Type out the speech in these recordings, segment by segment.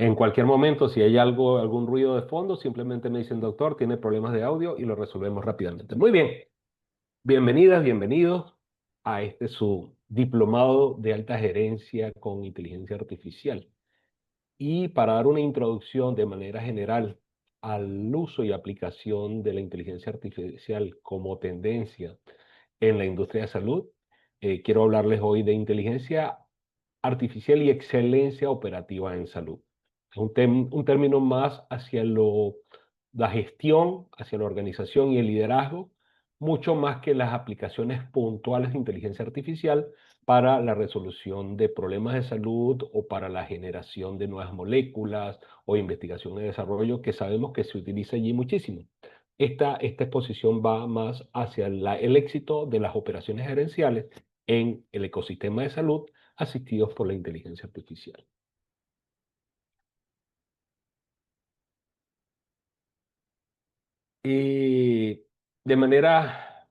En cualquier momento, si hay algo, algún ruido de fondo, simplemente me dicen, doctor, tiene problemas de audio y lo resolvemos rápidamente. Muy bien, bienvenidas, bienvenidos a este su diplomado de alta gerencia con inteligencia artificial. Y para dar una introducción de manera general al uso y aplicación de la inteligencia artificial como tendencia en la industria de salud, quiero hablarles hoy de inteligencia artificial y excelencia operativa en salud. Es un término más hacia la gestión, hacia la organización y el liderazgo, mucho más que las aplicaciones puntuales de inteligencia artificial para la resolución de problemas de salud o para la generación de nuevas moléculas o investigación y desarrollo que sabemos que se utiliza allí muchísimo. Esta exposición va más hacia el éxito de las operaciones gerenciales en el ecosistema de salud asistidos por la inteligencia artificial. Y de manera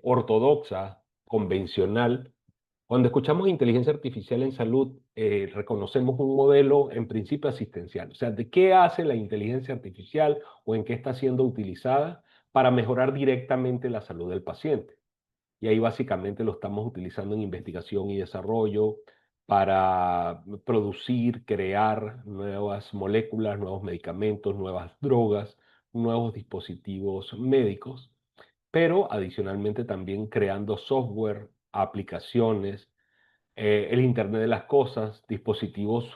ortodoxa, convencional, cuando escuchamos inteligencia artificial en salud, reconocemos un modelo en principio asistencial. O sea, ¿de qué hace la inteligencia artificial o en qué está siendo utilizada para mejorar directamente la salud del paciente? Y ahí básicamente lo estamos utilizando en investigación y desarrollo para producir, crear nuevas moléculas, nuevos medicamentos, nuevas drogas, nuevos dispositivos médicos, pero adicionalmente también creando software, aplicaciones, el Internet de las cosas, dispositivos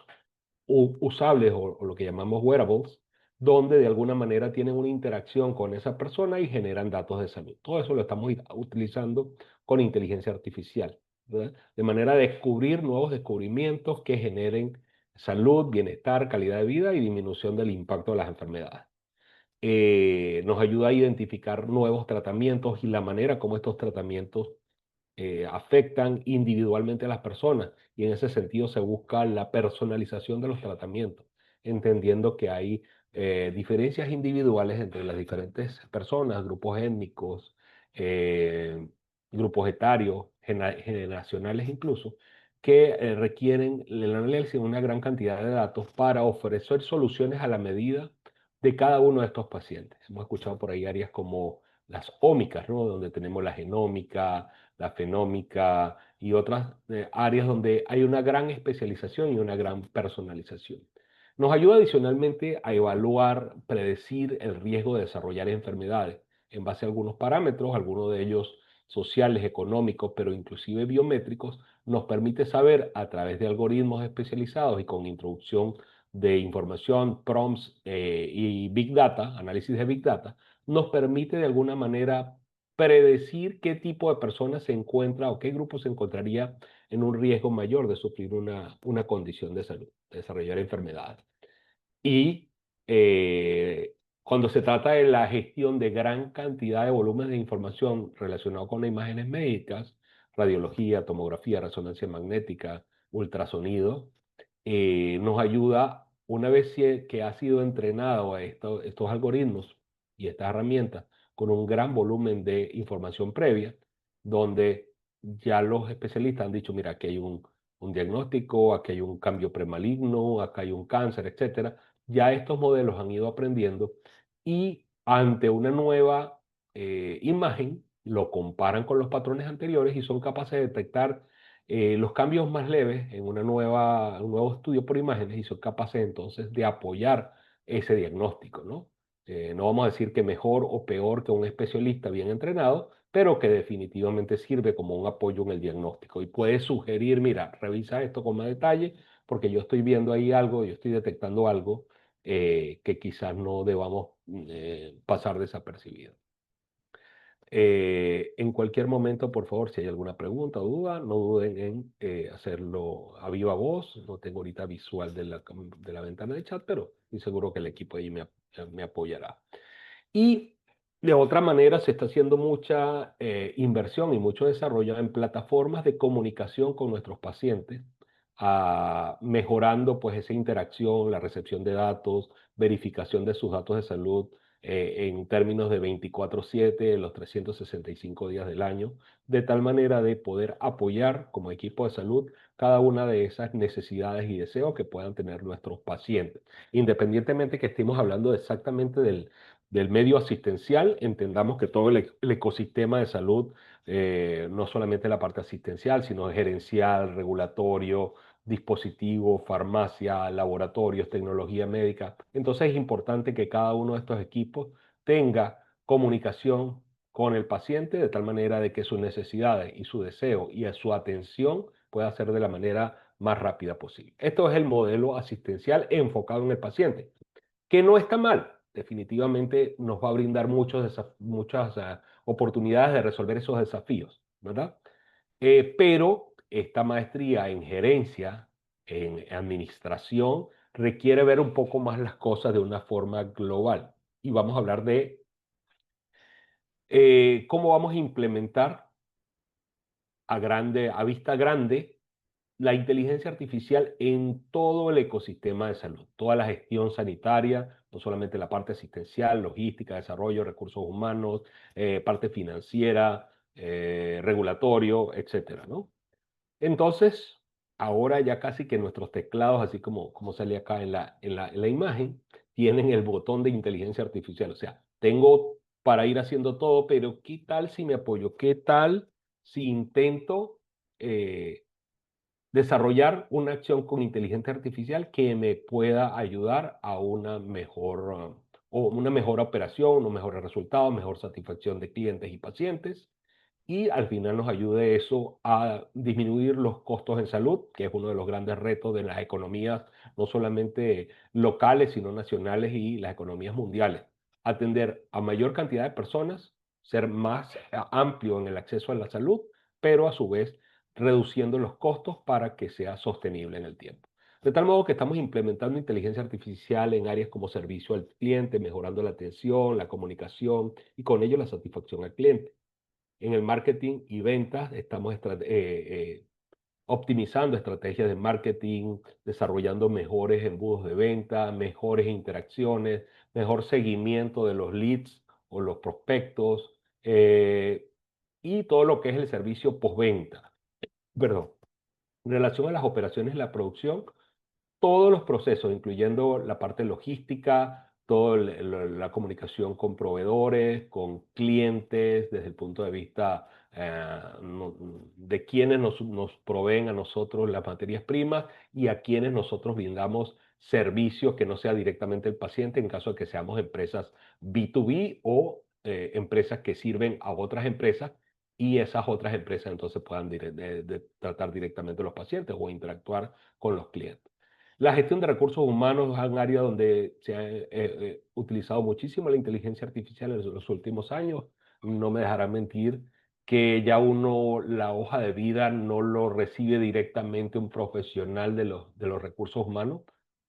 usables o lo que llamamos wearables, donde de alguna manera tienen una interacción con esa persona y generan datos de salud. Todo eso lo estamos utilizando con inteligencia artificial, ¿verdad? De manera de descubrir nuevos descubrimientos que generen salud, bienestar, calidad de vida y disminución del impacto de las enfermedades. Nos ayuda a identificar nuevos tratamientos y la manera como estos tratamientos afectan individualmente a las personas y en ese sentido se busca la personalización de los tratamientos, entendiendo que hay diferencias individuales entre las diferentes personas, grupos étnicos, eh, grupos etarios, generacionales incluso, que requieren el análisis de una gran cantidad de datos para ofrecer soluciones a la medida de cada uno de estos pacientes. Hemos escuchado por ahí áreas como las ómicas, ¿no? Donde tenemos la genómica, la fenómica y otras áreas donde hay una gran especialización y una gran personalización. Nos ayuda adicionalmente a evaluar, predecir el riesgo de desarrollar enfermedades en base a algunos parámetros, algunos de ellos sociales, económicos, pero inclusive biométricos, nos permite saber a través de algoritmos especializados y con introducción de información, prompts y Big Data, análisis de Big Data, nos permite de alguna manera predecir qué tipo de persona se encuentra o qué grupo se encontraría en un riesgo mayor de sufrir una condición de salud, de desarrollar enfermedades. Y cuando se trata de la gestión de gran cantidad de volúmenes de información relacionado con las imágenes médicas, radiología, tomografía, resonancia magnética, ultrasonido, nos ayuda, una vez que ha sido entrenado a estos algoritmos y estas herramientas con un gran volumen de información previa, donde ya los especialistas han dicho, mira, aquí hay un diagnóstico, aquí hay un cambio premaligno, acá hay un cáncer, etcétera. Ya estos modelos han ido aprendiendo y ante una nueva imagen, lo comparan con los patrones anteriores y son capaces de detectar los cambios más leves en un nuevo estudio por imágenes y son capaces entonces de apoyar ese diagnóstico, ¿no? No vamos a decir que mejor o peor que un especialista bien entrenado, pero que definitivamente sirve como un apoyo en el diagnóstico y puede sugerir, mira, revisa esto con más detalle porque yo estoy viendo ahí algo, yo estoy detectando algo que quizás no debamos pasar desapercibido. En cualquier momento, por favor, si hay alguna pregunta o duda, no duden en hacerlo a viva voz. No tengo ahorita visual de la ventana de chat, pero estoy seguro que el equipo ahí me apoyará. Y de otra manera, se está haciendo mucha inversión y mucho desarrollo en plataformas de comunicación con nuestros pacientes, mejorando pues esa interacción, la recepción de datos, verificación de sus datos de salud en términos de 24/7, los 365 días del año, de tal manera de poder apoyar como equipo de salud cada una de esas necesidades y deseos que puedan tener nuestros pacientes. Independientemente que estemos hablando exactamente del medio asistencial, entendamos que todo el ecosistema de salud, no solamente la parte asistencial, sino gerencial, regulatorio, dispositivos, farmacia, laboratorios, tecnología médica. Entonces es importante que cada uno de estos equipos tenga comunicación con el paciente de tal manera de que sus necesidades y su deseo y a su atención pueda ser de la manera más rápida posible. Esto es el modelo asistencial enfocado en el paciente, que no está mal. Definitivamente nos va a brindar muchas oportunidades de resolver esos desafíos, ¿verdad? Pero esta maestría en gerencia, en administración, requiere ver un poco más las cosas de una forma global. Y vamos a hablar de cómo vamos a implementar a vista grande la inteligencia artificial en todo el ecosistema de salud, toda la gestión sanitaria, no solamente la parte asistencial, logística, desarrollo, recursos humanos, parte financiera, regulatorio, etcétera, ¿no? Entonces, ahora ya casi que nuestros teclados, así como sale acá en la imagen, tienen el botón de inteligencia artificial. O sea, tengo para ir haciendo todo, pero ¿qué tal si me apoyo? ¿Qué tal si intento eh, desarrollar una acción con inteligencia artificial que me pueda ayudar a una mejor, o una mejor operación, unos mejores resultados, mejor satisfacción de clientes y pacientes? Y al final nos ayude eso a disminuir los costos en salud, que es uno de los grandes retos de las economías, no solamente locales, sino nacionales y las economías mundiales. Atender a mayor cantidad de personas, ser más amplio en el acceso a la salud, pero a su vez reduciendo los costos para que sea sostenible en el tiempo. De tal modo que estamos implementando inteligencia artificial en áreas como servicio al cliente, mejorando la atención, la comunicación y con ello la satisfacción al cliente. En el marketing y ventas estamos optimizando estrategias de marketing, desarrollando mejores embudos de venta, mejores interacciones, mejor seguimiento de los leads o los prospectos, y todo lo que es el servicio postventa. Perdón. En relación a las operaciones y la producción, todos los procesos, incluyendo la parte logística, toda la comunicación con proveedores, con clientes, desde el punto de vista de quienes nos proveen a nosotros las materias primas y a quienes nosotros brindamos servicios que no sea directamente el paciente, en caso de que seamos empresas B2B o empresas que sirven a otras empresas y esas otras empresas entonces puedan de tratar directamente a los pacientes o interactuar con los clientes. La gestión de recursos humanos es un área donde se ha utilizado muchísimo la inteligencia artificial en los últimos años. No me dejarán mentir que ya uno la hoja de vida no lo recibe directamente un profesional de los recursos humanos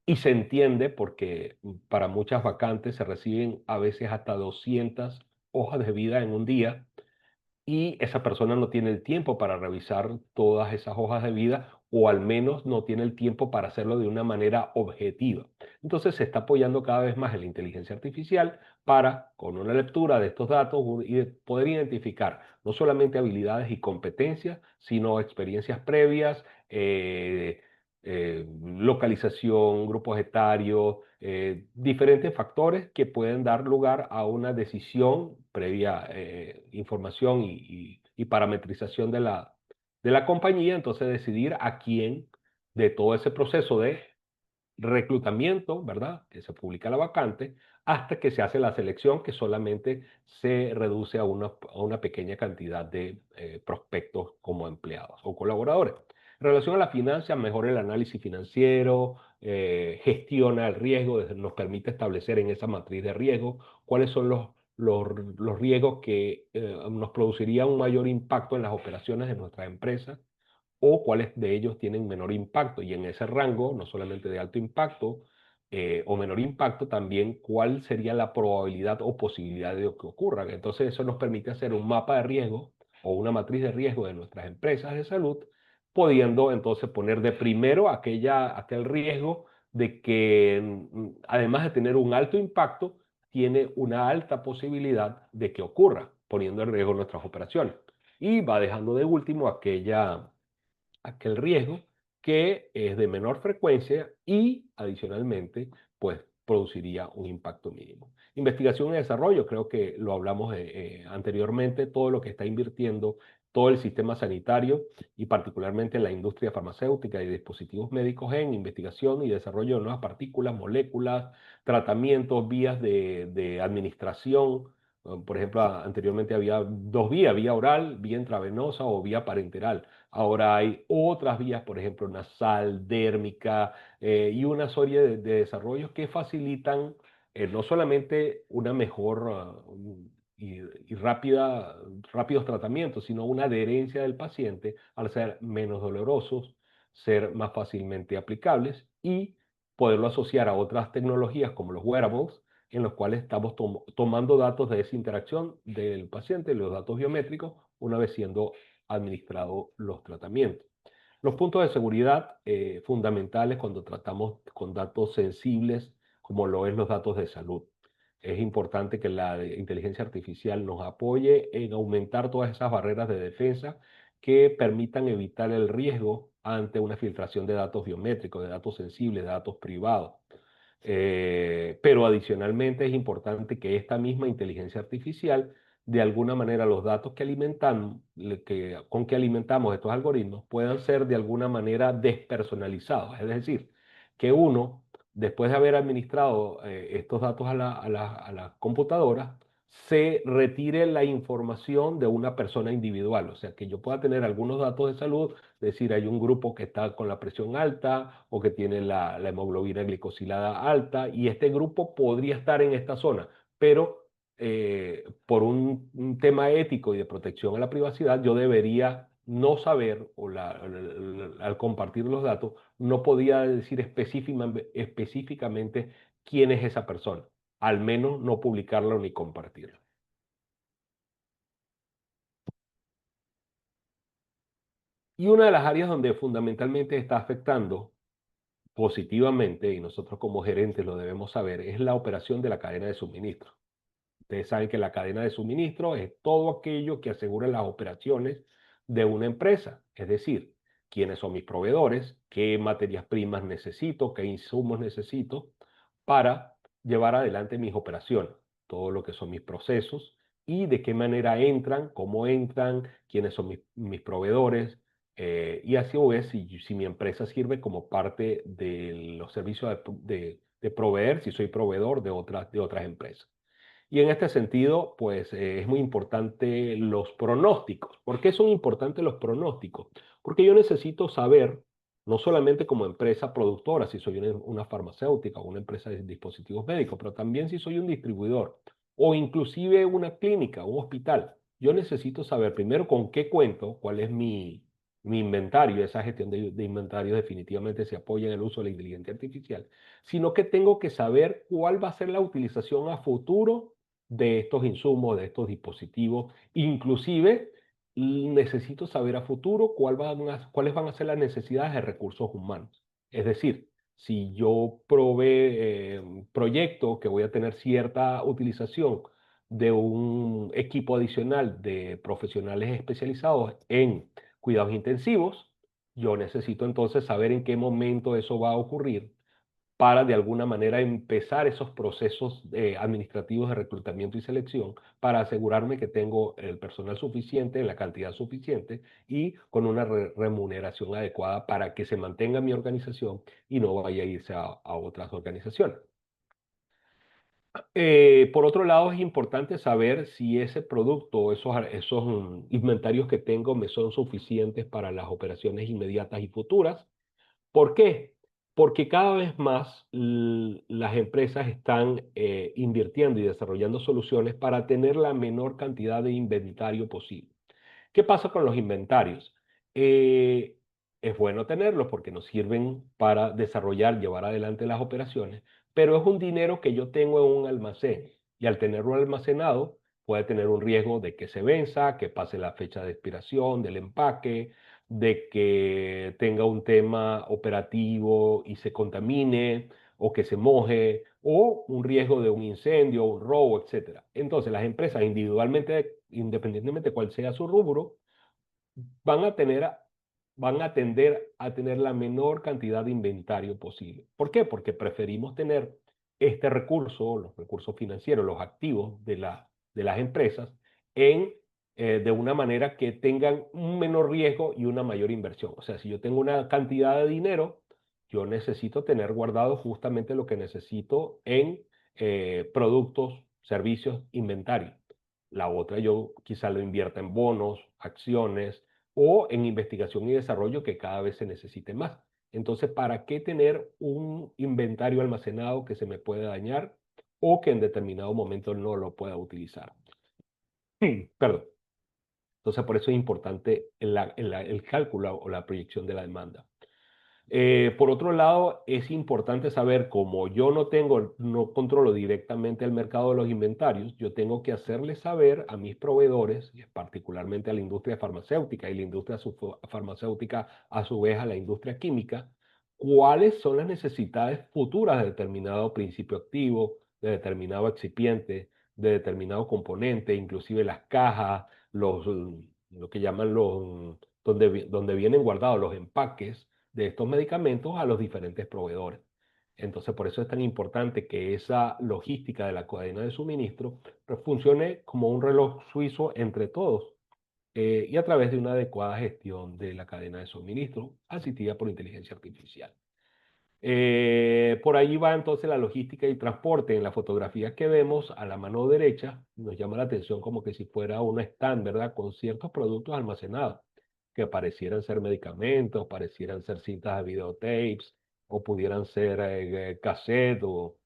y se entiende porque para muchas vacantes se reciben a veces hasta 200 hojas de vida en un día y esa persona no tiene el tiempo para revisar todas esas hojas de vida o al menos no tiene el tiempo para hacerlo de una manera objetiva. Entonces se está apoyando cada vez más en la inteligencia artificial para, con una lectura de estos datos, poder identificar no solamente habilidades y competencias, sino experiencias previas, localización, grupos etarios, diferentes factores que pueden dar lugar a una decisión previa información y parametrización de la compañía, entonces decidir a quién de todo ese proceso de reclutamiento, ¿verdad? Que se publica la vacante, hasta que se hace la selección, que solamente se reduce a una pequeña cantidad de prospectos como empleados o colaboradores. En relación a la finanza, mejora el análisis financiero, gestiona el riesgo, nos permite establecer en esa matriz de riesgo cuáles son los riesgos que nos producirían un mayor impacto en las operaciones de nuestra empresa o cuáles de ellos tienen menor impacto. Y en ese rango, no solamente de alto impacto o menor impacto, también cuál sería la probabilidad o posibilidad de que ocurran. Entonces eso nos permite hacer un mapa de riesgo o una matriz de riesgo de nuestras empresas de salud, pudiendo entonces poner de primero aquel riesgo de que, además de tener un alto impacto, tiene una alta posibilidad de que ocurra, poniendo en riesgo nuestras operaciones. Y va dejando de último aquel riesgo que es de menor frecuencia y adicionalmente, pues produciría un impacto mínimo. Investigación y desarrollo, creo que lo hablamos anteriormente, todo lo que está invirtiendo todo el sistema sanitario y particularmente la industria farmacéutica y dispositivos médicos en investigación y desarrollo de nuevas partículas, moléculas, tratamientos, vías de administración. Por ejemplo, anteriormente había dos vías, vía oral, vía intravenosa o vía parenteral. Ahora hay otras vías, por ejemplo, nasal, dérmica y una serie de desarrollos que facilitan no solamente una mejor y rápidos tratamientos, sino una adherencia del paciente al ser menos dolorosos, ser más fácilmente aplicables y poderlo asociar a otras tecnologías como los wearables, en los cuales estamos tomando datos de esa interacción del paciente, los datos biométricos, una vez siendo administrados los tratamientos. Los puntos de seguridad fundamentales cuando tratamos con datos sensibles, como lo es los datos de salud. Es importante que la inteligencia artificial nos apoye en aumentar todas esas barreras de defensa que permitan evitar el riesgo ante una filtración de datos biométricos, de datos sensibles, de datos privados. Pero adicionalmente es importante que esta misma inteligencia artificial, de alguna manera los datos que alimentan, con que alimentamos estos algoritmos, puedan ser de alguna manera despersonalizados. Es decir, que uno, después de haber administrado estos datos a la computadora, se retire la información de una persona individual. O sea, que yo pueda tener algunos datos de salud, decir, hay un grupo que está con la presión alta o que tiene la hemoglobina glicosilada alta y este grupo podría estar en esta zona, pero por un tema ético y de protección a la privacidad, yo debería no saber, o al compartir los datos, no podía decir específicamente quién es esa persona, al menos no publicarlo ni compartirlo. Y una de las áreas donde fundamentalmente está afectando positivamente, y nosotros como gerentes lo debemos saber, es la operación de la cadena de suministro. Ustedes saben que la cadena de suministro es todo aquello que asegura las operaciones de una empresa, es decir, quiénes son mis proveedores, qué materias primas necesito, qué insumos necesito para llevar adelante mis operaciones, todo lo que son mis procesos y de qué manera entran, cómo entran, quiénes son mis proveedores, y así voy a ver si mi empresa sirve como parte de los servicios de proveer, si soy proveedor de otras empresas. Y en este sentido, pues es muy importante los pronósticos. ¿Por qué son importantes los pronósticos? Porque yo necesito saber, no solamente como empresa productora, si soy una farmacéutica o una empresa de dispositivos médicos, pero también si soy un distribuidor o inclusive una clínica, un hospital. Yo necesito saber primero con qué cuento, cuál es mi inventario. Esa gestión de inventario definitivamente se apoya en el uso de la inteligencia artificial, sino que tengo que saber cuál va a ser la utilización a futuro de estos insumos, de estos dispositivos. Inclusive, necesito saber a futuro cuáles van a ser las necesidades de recursos humanos. Es decir, si yo proyecto que voy a tener cierta utilización de un equipo adicional de profesionales especializados en cuidados intensivos, yo necesito entonces saber en qué momento eso va a ocurrir para de alguna manera empezar esos procesos administrativos de reclutamiento y selección para asegurarme que tengo el personal suficiente, la cantidad suficiente y con una remuneración adecuada para que se mantenga mi organización y no vaya a irse a otras organizaciones. Por otro lado, es importante saber si ese producto o esos inventarios que tengo me son suficientes para las operaciones inmediatas y futuras. ¿Por qué? Porque cada vez más las empresas están invirtiendo y desarrollando soluciones para tener la menor cantidad de inventario posible. ¿Qué pasa con los inventarios? Eh, es bueno tenerlos porque nos sirven para desarrollar, llevar adelante las operaciones, pero es un dinero que yo tengo en un almacén y al tenerlo almacenado puede tener un riesgo de que se venza, que pase la fecha de expiración del empaque, de que tenga un tema operativo y se contamine o que se moje, o un riesgo de un incendio, un robo, etcétera. Entonces, las empresas individualmente, independientemente de cuál sea su rubro, van a tener, van a tender a tener la menor cantidad de inventario posible. ¿Por qué? Porque preferimos tener este recurso, los recursos financieros, los activos de las empresas, de una manera que tengan un menor riesgo y una mayor inversión. O sea, si yo tengo una cantidad de dinero, yo necesito tener guardado justamente lo que necesito en productos, servicios, inventario. La otra yo quizá lo invierta en bonos, acciones, o en investigación y desarrollo que cada vez se necesite más. Entonces, ¿para qué tener un inventario almacenado que se me puede dañar o que en determinado momento no lo pueda utilizar? Perdón. Entonces, por eso es importante el cálculo o la proyección de la demanda. Por otro lado, es importante saber, como yo no controlo directamente el mercado de los inventarios, yo tengo que hacerles saber a mis proveedores, y particularmente a la industria farmacéutica y la industria farmacéutica a su vez a la industria química, cuáles son las necesidades futuras de determinado principio activo, de determinado excipiente, de determinado componente, inclusive las cajas, lo que llaman donde vienen guardados los empaques de estos medicamentos a los diferentes proveedores. Entonces, por eso es tan importante que esa logística de la cadena de suministro funcione como un reloj suizo entre todos y a través de una adecuada gestión de la cadena de suministro asistida por inteligencia artificial. Por ahí va entonces la logística y transporte. En la fotografía que vemos a la mano derecha, nos llama la atención como que si fuera un stand, ¿verdad? Con ciertos productos almacenados, que parecieran ser medicamentos, parecieran ser cintas de videotapes, o pudieran ser cassette o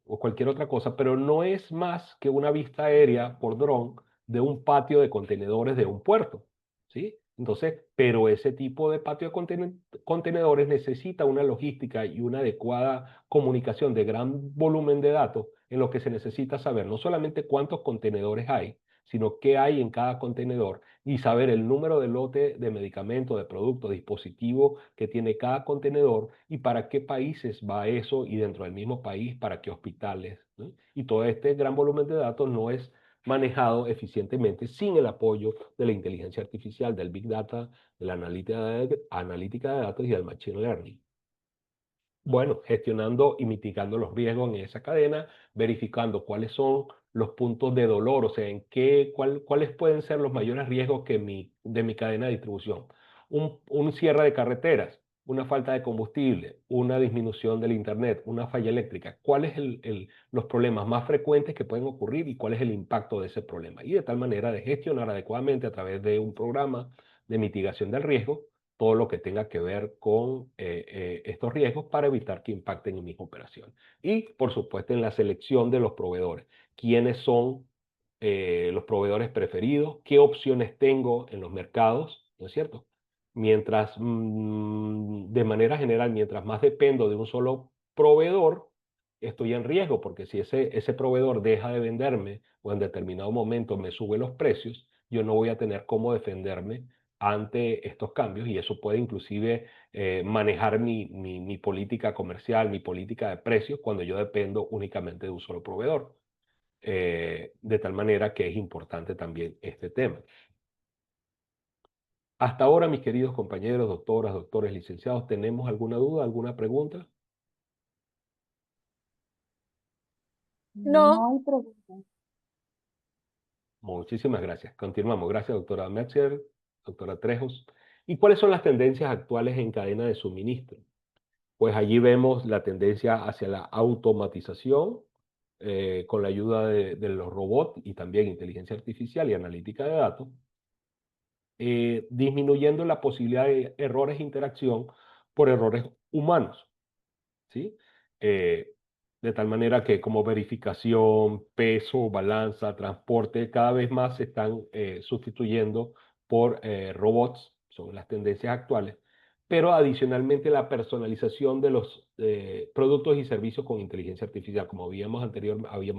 cualquier otra cosa, pero no es más que una vista aérea por dron de un patio de contenedores de un puerto, ¿sí? Entonces, pero ese tipo de patio de contenedores necesita una logística y una adecuada comunicación de gran volumen de datos en lo que se necesita saber no solamente cuántos contenedores hay, sino qué hay en cada contenedor y saber el número de lote de medicamento, de producto, dispositivo que tiene cada contenedor y para qué países va eso y dentro del mismo país para qué hospitales, ¿no? Y todo este gran volumen de datos no es manejado eficientemente sin el apoyo de la inteligencia artificial, del Big Data, de la analítica de datos y del Machine Learning. Bueno, gestionando y mitigando los riesgos en esa cadena, verificando cuáles son los puntos de dolor, o sea, cuáles pueden ser los mayores riesgos de mi cadena de distribución. Un cierre de carreteras, una falta de combustible, una disminución del internet, una falla eléctrica. ¿Cuáles son los problemas más frecuentes que pueden ocurrir y cuál es el impacto de ese problema? Y de tal manera de gestionar adecuadamente a través de un programa de mitigación del riesgo todo lo que tenga que ver con estos riesgos para evitar que impacten en mis operaciones. Y, por supuesto, en la selección de los proveedores. ¿Quiénes son los proveedores preferidos? ¿Qué opciones tengo en los mercados? ¿No es cierto? De manera general, mientras más dependo de un solo proveedor, estoy en riesgo, porque si ese proveedor deja de venderme o en determinado momento me sube los precios, yo no voy a tener cómo defenderme ante estos cambios y eso puede inclusive manejar mi política comercial, mi política de precios cuando yo dependo únicamente de un solo proveedor. De tal manera que es importante también este tema. Hasta ahora, mis queridos compañeros, doctoras, doctores, licenciados, ¿tenemos alguna duda, alguna pregunta? No, No hay preguntas. Muchísimas gracias. Continuamos. Gracias, doctora Metzer, doctora Trejos. ¿Y cuáles son las tendencias actuales en cadena de suministro? Pues allí vemos la tendencia hacia la automatización con la ayuda de los robots y también inteligencia artificial y analítica de datos, disminuyendo la posibilidad de errores de interacción por errores humanos, ¿sí? Eh, de tal manera que como verificación, peso, balanza, transporte, cada vez más se están sustituyendo por robots, son las tendencias actuales, pero adicionalmente la personalización de los productos y servicios con inteligencia artificial, como habíamos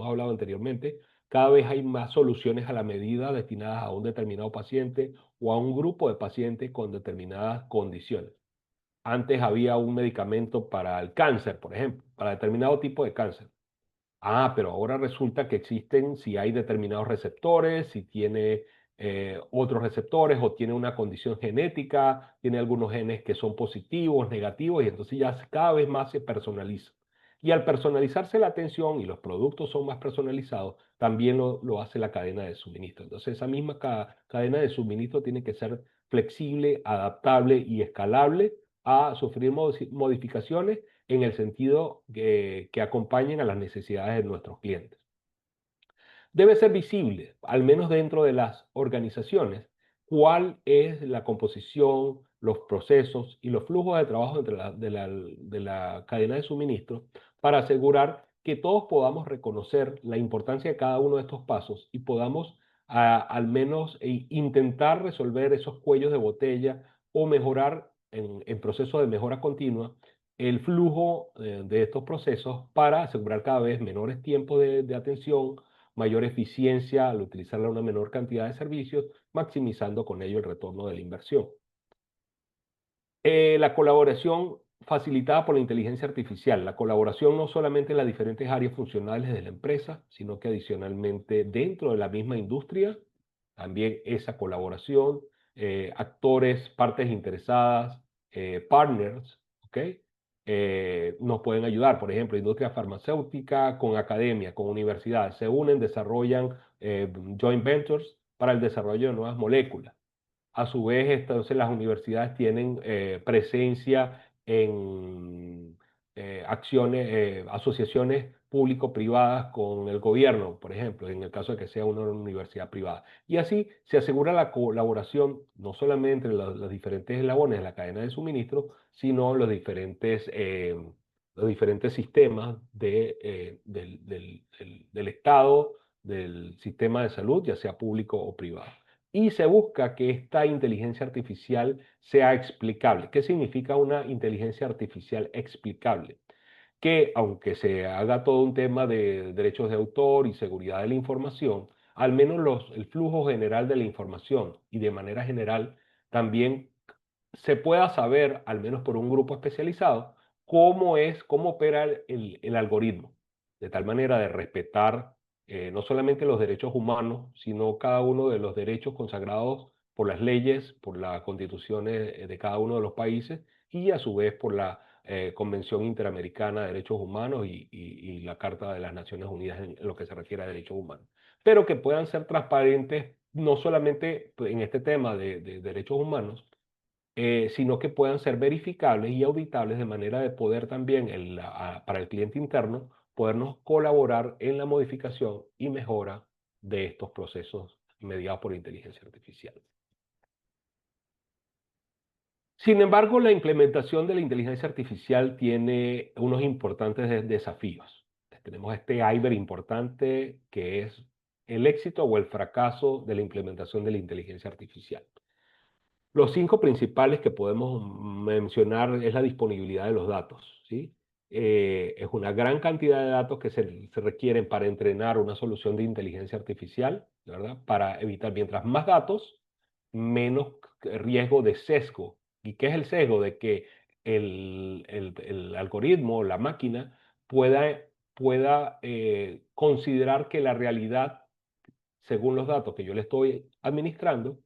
hablado anteriormente, cada vez hay más soluciones a la medida destinadas a un determinado paciente o a un grupo de pacientes con determinadas condiciones. Antes había un medicamento para el cáncer, por ejemplo, para determinado tipo de cáncer. Ah, pero ahora resulta que existen, si hay determinados receptores, si tiene otros receptores o tiene una condición genética, tiene algunos genes que son positivos, negativos, y entonces ya cada vez más se personaliza. Y al personalizarse la atención y los productos son más personalizados, también lo hace la cadena de suministro. Entonces esa misma cadena de suministro tiene que ser flexible, adaptable y escalable a sufrir modificaciones en el sentido que acompañen a las necesidades de nuestros clientes. Debe ser visible, al menos dentro de las organizaciones, cuál es la composición, los procesos y los flujos de trabajo entre de la cadena de suministro para asegurar que todos podamos reconocer la importancia de cada uno de estos pasos y podamos al menos intentar resolver esos cuellos de botella o mejorar en procesos de mejora continua el flujo de estos procesos para asegurar cada vez menores tiempos de atención, mayor eficiencia al utilizarla una menor cantidad de servicios, maximizando con ello el retorno de la inversión. La colaboración facilitada por la inteligencia artificial. La colaboración no solamente en las diferentes áreas funcionales de la empresa, sino que adicionalmente dentro de la misma industria, también esa colaboración, actores, partes interesadas, partners, ¿ok? Nos pueden ayudar, por ejemplo, industria farmacéutica con academia, con universidades, se unen, desarrollan joint ventures para el desarrollo de nuevas moléculas. A su vez, entonces las universidades tienen presencia en acciones, asociaciones público-privadas con el gobierno, por ejemplo, en el caso de que sea una universidad privada. Y así se asegura la colaboración no solamente entre los diferentes eslabones de la cadena de suministro, sino los diferentes sistemas del Estado, del sistema de salud, ya sea público o privado. Y se busca que esta inteligencia artificial sea explicable. ¿Qué significa una inteligencia artificial explicable? Que aunque se haga todo un tema de derechos de autor y seguridad de la información, al menos el flujo general de la información y de manera general también se pueda saber, al menos por un grupo especializado, cómo opera el algoritmo, de tal manera de respetar no solamente los derechos humanos, sino cada uno de los derechos consagrados por las leyes, por las constituciones de cada uno de los países y a su vez por la Convención Interamericana de Derechos Humanos y la Carta de las Naciones Unidas en lo que se refiere a derechos humanos. Pero que puedan ser transparentes no solamente en este tema de derechos humanos, sino que puedan ser verificables y auditables de manera de poder también, para el cliente interno, podernos colaborar en la modificación y mejora de estos procesos mediados por inteligencia artificial. Sin embargo, la implementación de la inteligencia artificial tiene unos importantes desafíos. Tenemos este iceberg importante que es el éxito o el fracaso de la implementación de la inteligencia artificial. Los cinco principales que podemos mencionar es la disponibilidad de los datos, ¿sí? Es una gran cantidad de datos que se requieren para entrenar una solución de inteligencia artificial, ¿verdad? Para evitar, mientras más datos, menos riesgo de sesgo. ¿Y qué es el sesgo? De que el algoritmo, la máquina, pueda considerar que la realidad, según los datos que yo le estoy administrando,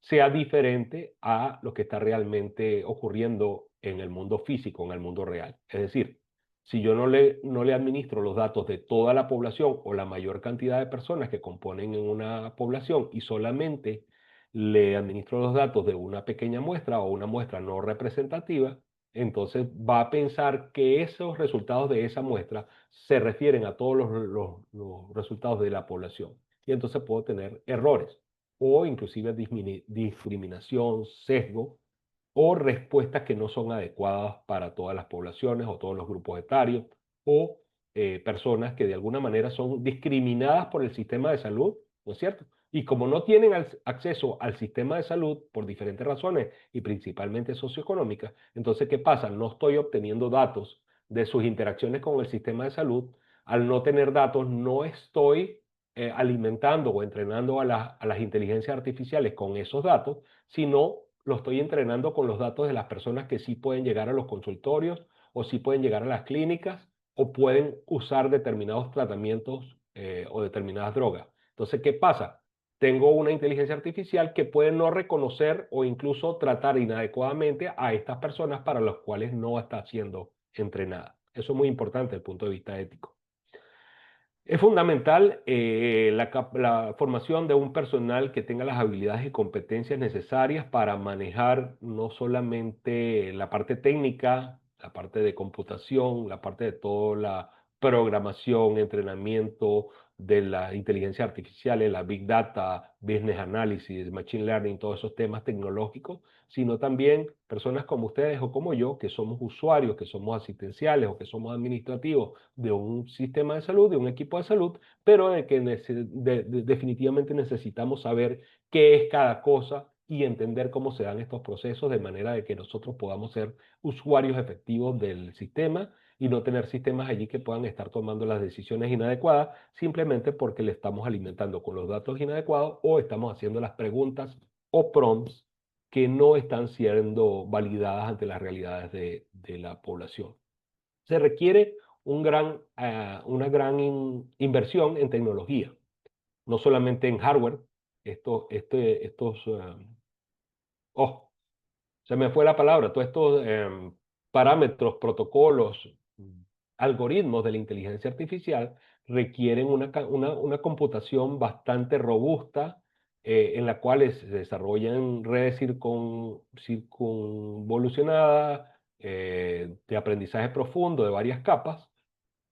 sea diferente a lo que está realmente ocurriendo en el mundo físico, en el mundo real. Es decir, si yo no le administro los datos de toda la población o la mayor cantidad de personas que componen en una población y solamente le administro los datos de una pequeña muestra o una muestra no representativa, entonces va a pensar que esos resultados de esa muestra se refieren a todos los resultados de la población. Y entonces puedo tener errores o inclusive discriminación, sesgo o respuestas que no son adecuadas para todas las poblaciones o todos los grupos etarios o personas que de alguna manera son discriminadas por el sistema de salud, ¿no es cierto? Y como no tienen acceso al sistema de salud por diferentes razones y principalmente socioeconómicas, entonces, ¿qué pasa? No estoy obteniendo datos de sus interacciones con el sistema de salud. Al no tener datos, no estoy alimentando o entrenando a las inteligencias artificiales con esos datos, sino lo estoy entrenando con los datos de las personas que sí pueden llegar a los consultorios o sí pueden llegar a las clínicas o pueden usar determinados tratamientos o determinadas drogas. Entonces, ¿qué pasa? Tengo una inteligencia artificial que puede no reconocer o incluso tratar inadecuadamente a estas personas para las cuales no está siendo entrenada. Eso es muy importante desde el punto de vista ético. Es fundamental la formación de un personal que tenga las habilidades y competencias necesarias para manejar no solamente la parte técnica, la parte de computación, la parte de toda la programación, entrenamiento de la inteligencia artificial, la big data, business analysis, machine learning, todos esos temas tecnológicos, sino también personas como ustedes o como yo, que somos usuarios, que somos asistenciales o que somos administrativos de un sistema de salud, de un equipo de salud, pero de que definitivamente necesitamos saber qué es cada cosa y entender cómo se dan estos procesos de manera de que nosotros podamos ser usuarios efectivos del sistema y no tener sistemas allí que puedan estar tomando las decisiones inadecuadas simplemente porque le estamos alimentando con los datos inadecuados o estamos haciendo las preguntas o prompts que no están siendo validadas ante las realidades de la población. Se requiere una gran inversión en tecnología, no solamente en hardware. Oh, se me fue la palabra, todos estos parámetros, protocolos, algoritmos de la inteligencia artificial requieren una computación bastante robusta en la cual se desarrollan redes circunvolucionadas de aprendizaje profundo de varias capas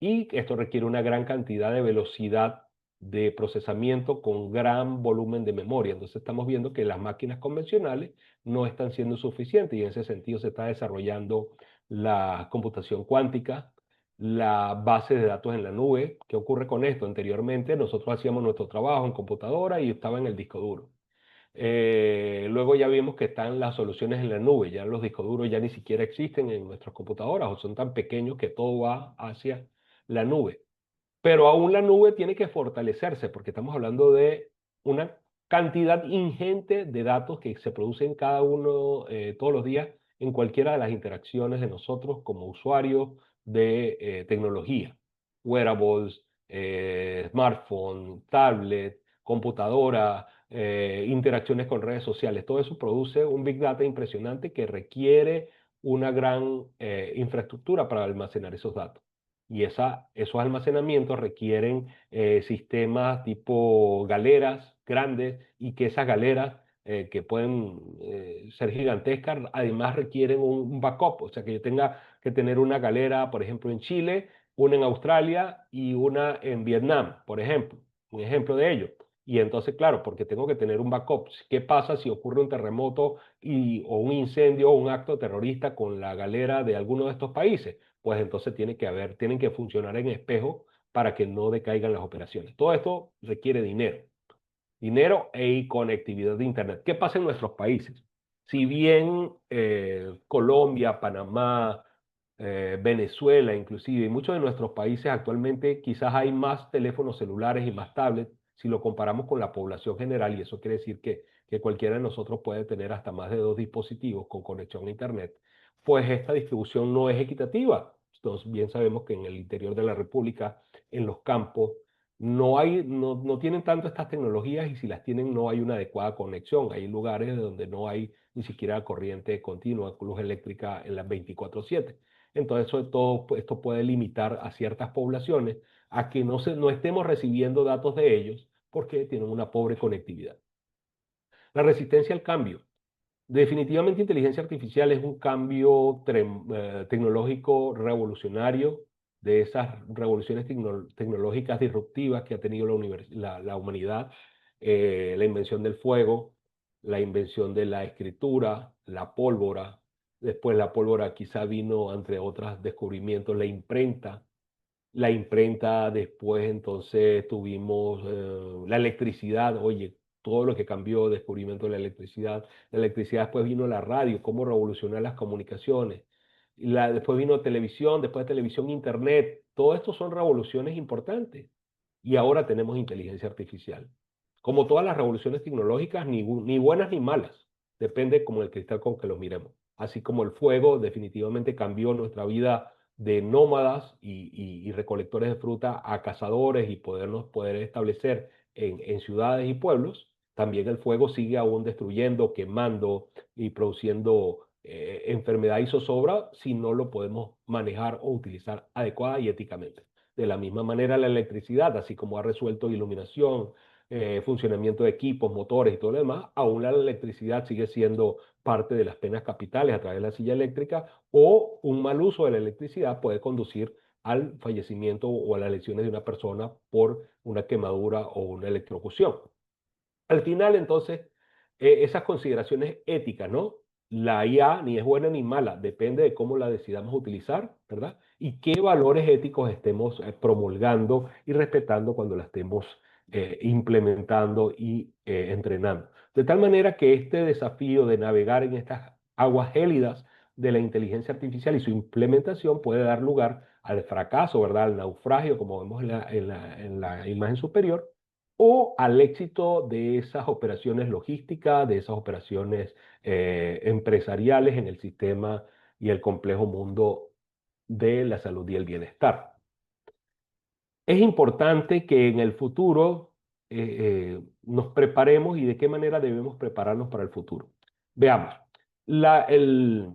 y esto requiere una gran cantidad de velocidad de procesamiento con gran volumen de memoria. Entonces estamos viendo que las máquinas convencionales no están siendo suficientes y en ese sentido se está desarrollando la computación cuántica, la base de datos en la nube. ¿Qué ocurre con esto? Anteriormente nosotros hacíamos nuestro trabajo en computadora y estaba en el disco duro. Luego ya vimos que están las soluciones en la nube, ya los discos duros ya ni siquiera existen en nuestras computadoras o son tan pequeños que todo va hacia la nube. Pero aún la nube tiene que fortalecerse porque estamos hablando de una cantidad ingente de datos que se producen cada uno todos los días en cualquiera de las interacciones de nosotros como usuarios de tecnología, wearables, smartphone, tablet, computadora, interacciones con redes sociales. Todo eso produce un big data impresionante que requiere una gran infraestructura para almacenar esos datos. Y esos almacenamientos requieren sistemas tipo galeras grandes y que esas galeras que pueden ser gigantescas, además requieren un backup, o sea que yo tenga que tener una galera, por ejemplo, en Chile, una en Australia y una en Vietnam, por ejemplo, un ejemplo de ello. Y entonces, claro, porque tengo que tener un backup. ¿Qué pasa si ocurre un terremoto o un incendio o un acto terrorista con la galera de alguno de estos países? Pues entonces tienen que funcionar en espejo para que no decaigan las operaciones. Todo esto requiere dinero y conectividad de Internet. ¿Qué pasa en nuestros países? Si bien Colombia, Panamá, Venezuela inclusive, y muchos de nuestros países actualmente quizás hay más teléfonos celulares y más tablets si lo comparamos con la población general, y eso quiere decir que cualquiera de nosotros puede tener hasta más de 2 dispositivos con conexión a Internet, pues esta distribución no es equitativa. Entonces, bien sabemos que en el interior de la República, en los campos, no tienen tanto estas tecnologías y si las tienen no hay una adecuada conexión. Hay lugares donde no hay ni siquiera corriente continua, luz eléctrica en las 24/7. Entonces, esto puede limitar a ciertas poblaciones a que no estemos recibiendo datos de ellos porque tienen una pobre conectividad. La resistencia al cambio. Definitivamente inteligencia artificial es un cambio tecnológico revolucionario, de esas revoluciones tecnológicas disruptivas que ha tenido la humanidad, la invención del fuego, la invención de la escritura, la pólvora, después la pólvora quizá vino, entre otros descubrimientos, la imprenta, después entonces tuvimos la electricidad, oye, todo lo que cambió, descubrimiento de la electricidad después vino la radio, cómo revolucionar las comunicaciones, después vino televisión, después de televisión, internet, todo esto son revoluciones importantes y ahora tenemos inteligencia artificial. Como todas las revoluciones tecnológicas, ni buenas ni malas, depende como el cristal con que los miremos. Así como el fuego definitivamente cambió nuestra vida de nómadas y recolectores de fruta a cazadores y poder establecer en ciudades y pueblos, también el fuego sigue aún destruyendo, quemando y produciendo enfermedad y zozobra si no lo podemos manejar o utilizar adecuada y éticamente. De la misma manera, la electricidad, así como ha resuelto iluminación, funcionamiento de equipos, motores y todo lo demás, aún la electricidad sigue siendo parte de las penas capitales a través de la silla eléctrica, o un mal uso de la electricidad puede conducir al fallecimiento o a las lesiones de una persona por una quemadura o una electrocución. Al final, entonces, esas consideraciones éticas, ¿no? La IA ni es buena ni mala, depende de cómo la decidamos utilizar, ¿verdad? Y qué valores éticos estemos promulgando y respetando cuando la estemos implementando y entrenando. De tal manera que este desafío de navegar en estas aguas gélidas de la inteligencia artificial y su implementación puede dar lugar al fracaso, ¿verdad? Al naufragio, como vemos en la imagen superior, o al éxito de esas operaciones logísticas, de esas operaciones empresariales en el sistema y el complejo mundo de la salud y el bienestar. Es importante que en el futuro nos preparemos, y de qué manera debemos prepararnos para el futuro. Veamos, la, el-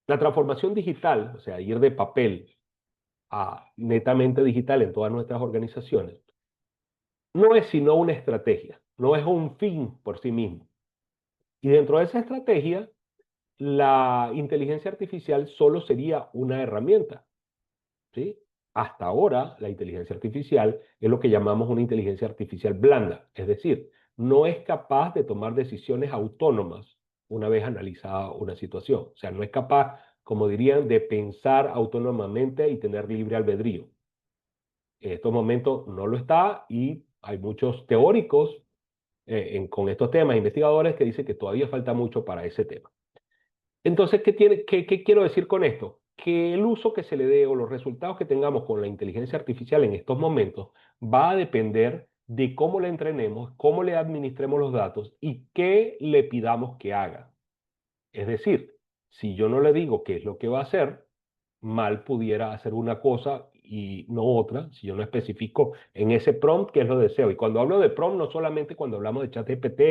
la transformación digital, o sea, ir de papel a netamente digital en todas nuestras organizaciones, no es sino una estrategia, no es un fin por sí mismo. Y dentro de esa estrategia, la inteligencia artificial solo sería una herramienta, ¿sí? Hasta ahora, la inteligencia artificial es lo que llamamos una inteligencia artificial blanda, es decir, no es capaz de tomar decisiones autónomas una vez analizada una situación. O sea, no es capaz, como dirían, de pensar autónomamente y tener libre albedrío. En estos momentos no lo está, y hay muchos teóricos con estos temas, investigadores, que dicen que todavía falta mucho para ese tema. Entonces, ¿qué quiero decir con esto? Que el uso que se le dé o los resultados que tengamos con la inteligencia artificial en estos momentos va a depender de cómo le entrenemos, cómo le administremos los datos y qué le pidamos que haga. Es decir, si yo no le digo qué es lo que va a hacer, mal pudiera hacer una cosa y no otra, si yo no especifico en ese prompt qué es lo deseo. Y cuando hablo de prompt, no solamente cuando hablamos de ChatGPT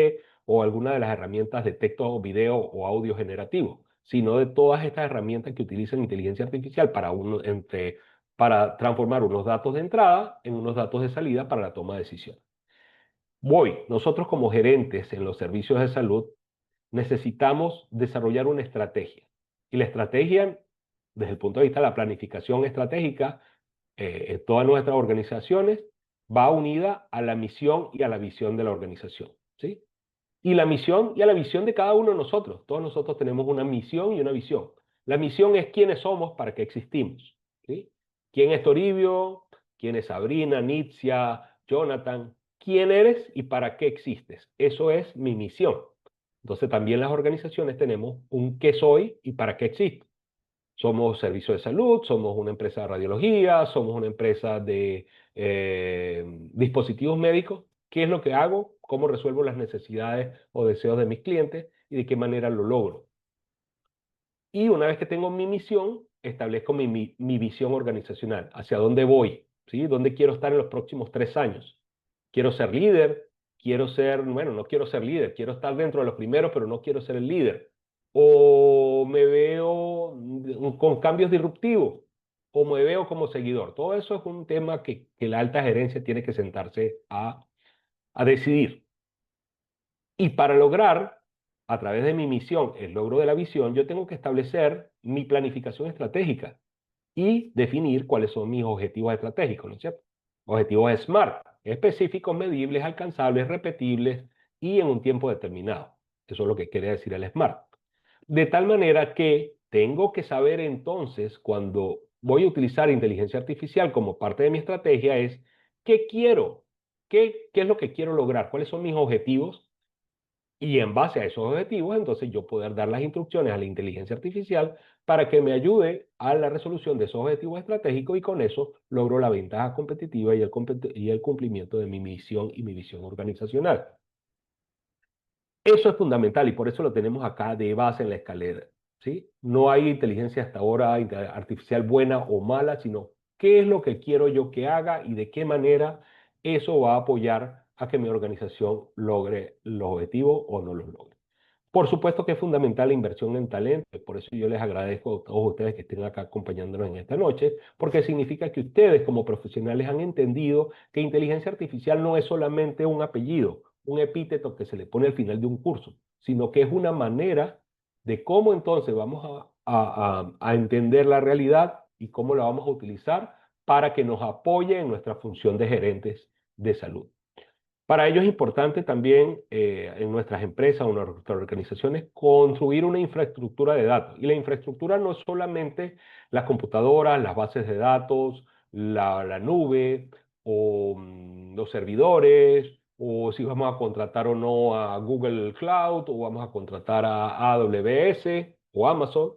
o alguna de las herramientas de texto, video o audio generativo, sino de todas estas herramientas que utilizan inteligencia artificial para transformar unos datos de entrada en unos datos de salida para la toma de decisión. Nosotros como gerentes en los servicios de salud, necesitamos desarrollar una estrategia. Y la estrategia, desde el punto de vista de la planificación estratégica, en todas nuestras organizaciones, va unida a la misión y a la visión de la organización, ¿sí? Y la misión y a la visión de cada uno de nosotros. Todos nosotros tenemos una misión y una visión. La misión es quiénes somos, para qué existimos, ¿sí? ¿Quién es Toribio? ¿Quién es Sabrina, Nitzia, Jonathan? ¿Quién eres y para qué existes? Eso es mi misión. Entonces también las organizaciones tenemos un qué soy y para qué existo. Somos servicio de salud, somos una empresa de radiología, somos una empresa de dispositivos médicos. ¿Qué es lo que hago? ¿Cómo resuelvo las necesidades o deseos de mis clientes y de qué manera lo logro? Y una vez que tengo mi misión, establezco mi visión organizacional. ¿Hacia dónde voy? ¿Sí? ¿Dónde quiero estar en los próximos 3 años? ¿Quiero ser líder? Bueno, no quiero ser líder, quiero estar dentro de los primeros, pero no quiero ser el líder. O me veo con cambios disruptivos, o me veo como seguidor. Todo eso es un tema que la alta gerencia tiene que sentarse a decidir. Y para lograr, a través de mi misión, el logro de la visión, yo tengo que establecer mi planificación estratégica y definir cuáles son mis objetivos estratégicos, ¿no es cierto? Objetivos SMART, específicos, medibles, alcanzables, repetibles y en un tiempo determinado. Eso es lo que quiere decir el SMART. De tal manera que tengo que saber entonces, cuando voy a utilizar inteligencia artificial como parte de mi estrategia, es qué quiero, qué es lo que quiero lograr, cuáles son mis objetivos, y en base a esos objetivos, entonces yo poder dar las instrucciones a la inteligencia artificial para que me ayude a la resolución de esos objetivos estratégicos, y con eso logro la ventaja competitiva y el cumplimiento de mi misión y mi visión organizacional. Eso es fundamental y por eso lo tenemos acá de base en la escalera, ¿sí? No hay inteligencia hasta ahora artificial buena o mala, sino qué es lo que quiero yo que haga y de qué manera eso va a apoyar a que mi organización logre los objetivos o no los logre. Por supuesto que es fundamental la inversión en talento, por eso yo les agradezco a todos ustedes que estén acá acompañándonos en esta noche, porque significa que ustedes como profesionales han entendido que inteligencia artificial no es solamente un apellido, un epíteto que se le pone al final de un curso, sino que es una manera de cómo entonces vamos a entender la realidad y cómo la vamos a utilizar para que nos apoye en nuestra función de gerentes de salud. Para ello es importante también en nuestras empresas o en nuestras organizaciones construir una infraestructura de datos. Y la infraestructura no es solamente las computadoras, las bases de datos, la nube o los servidores, o si vamos a contratar o no a Google Cloud o vamos a contratar a AWS o Amazon,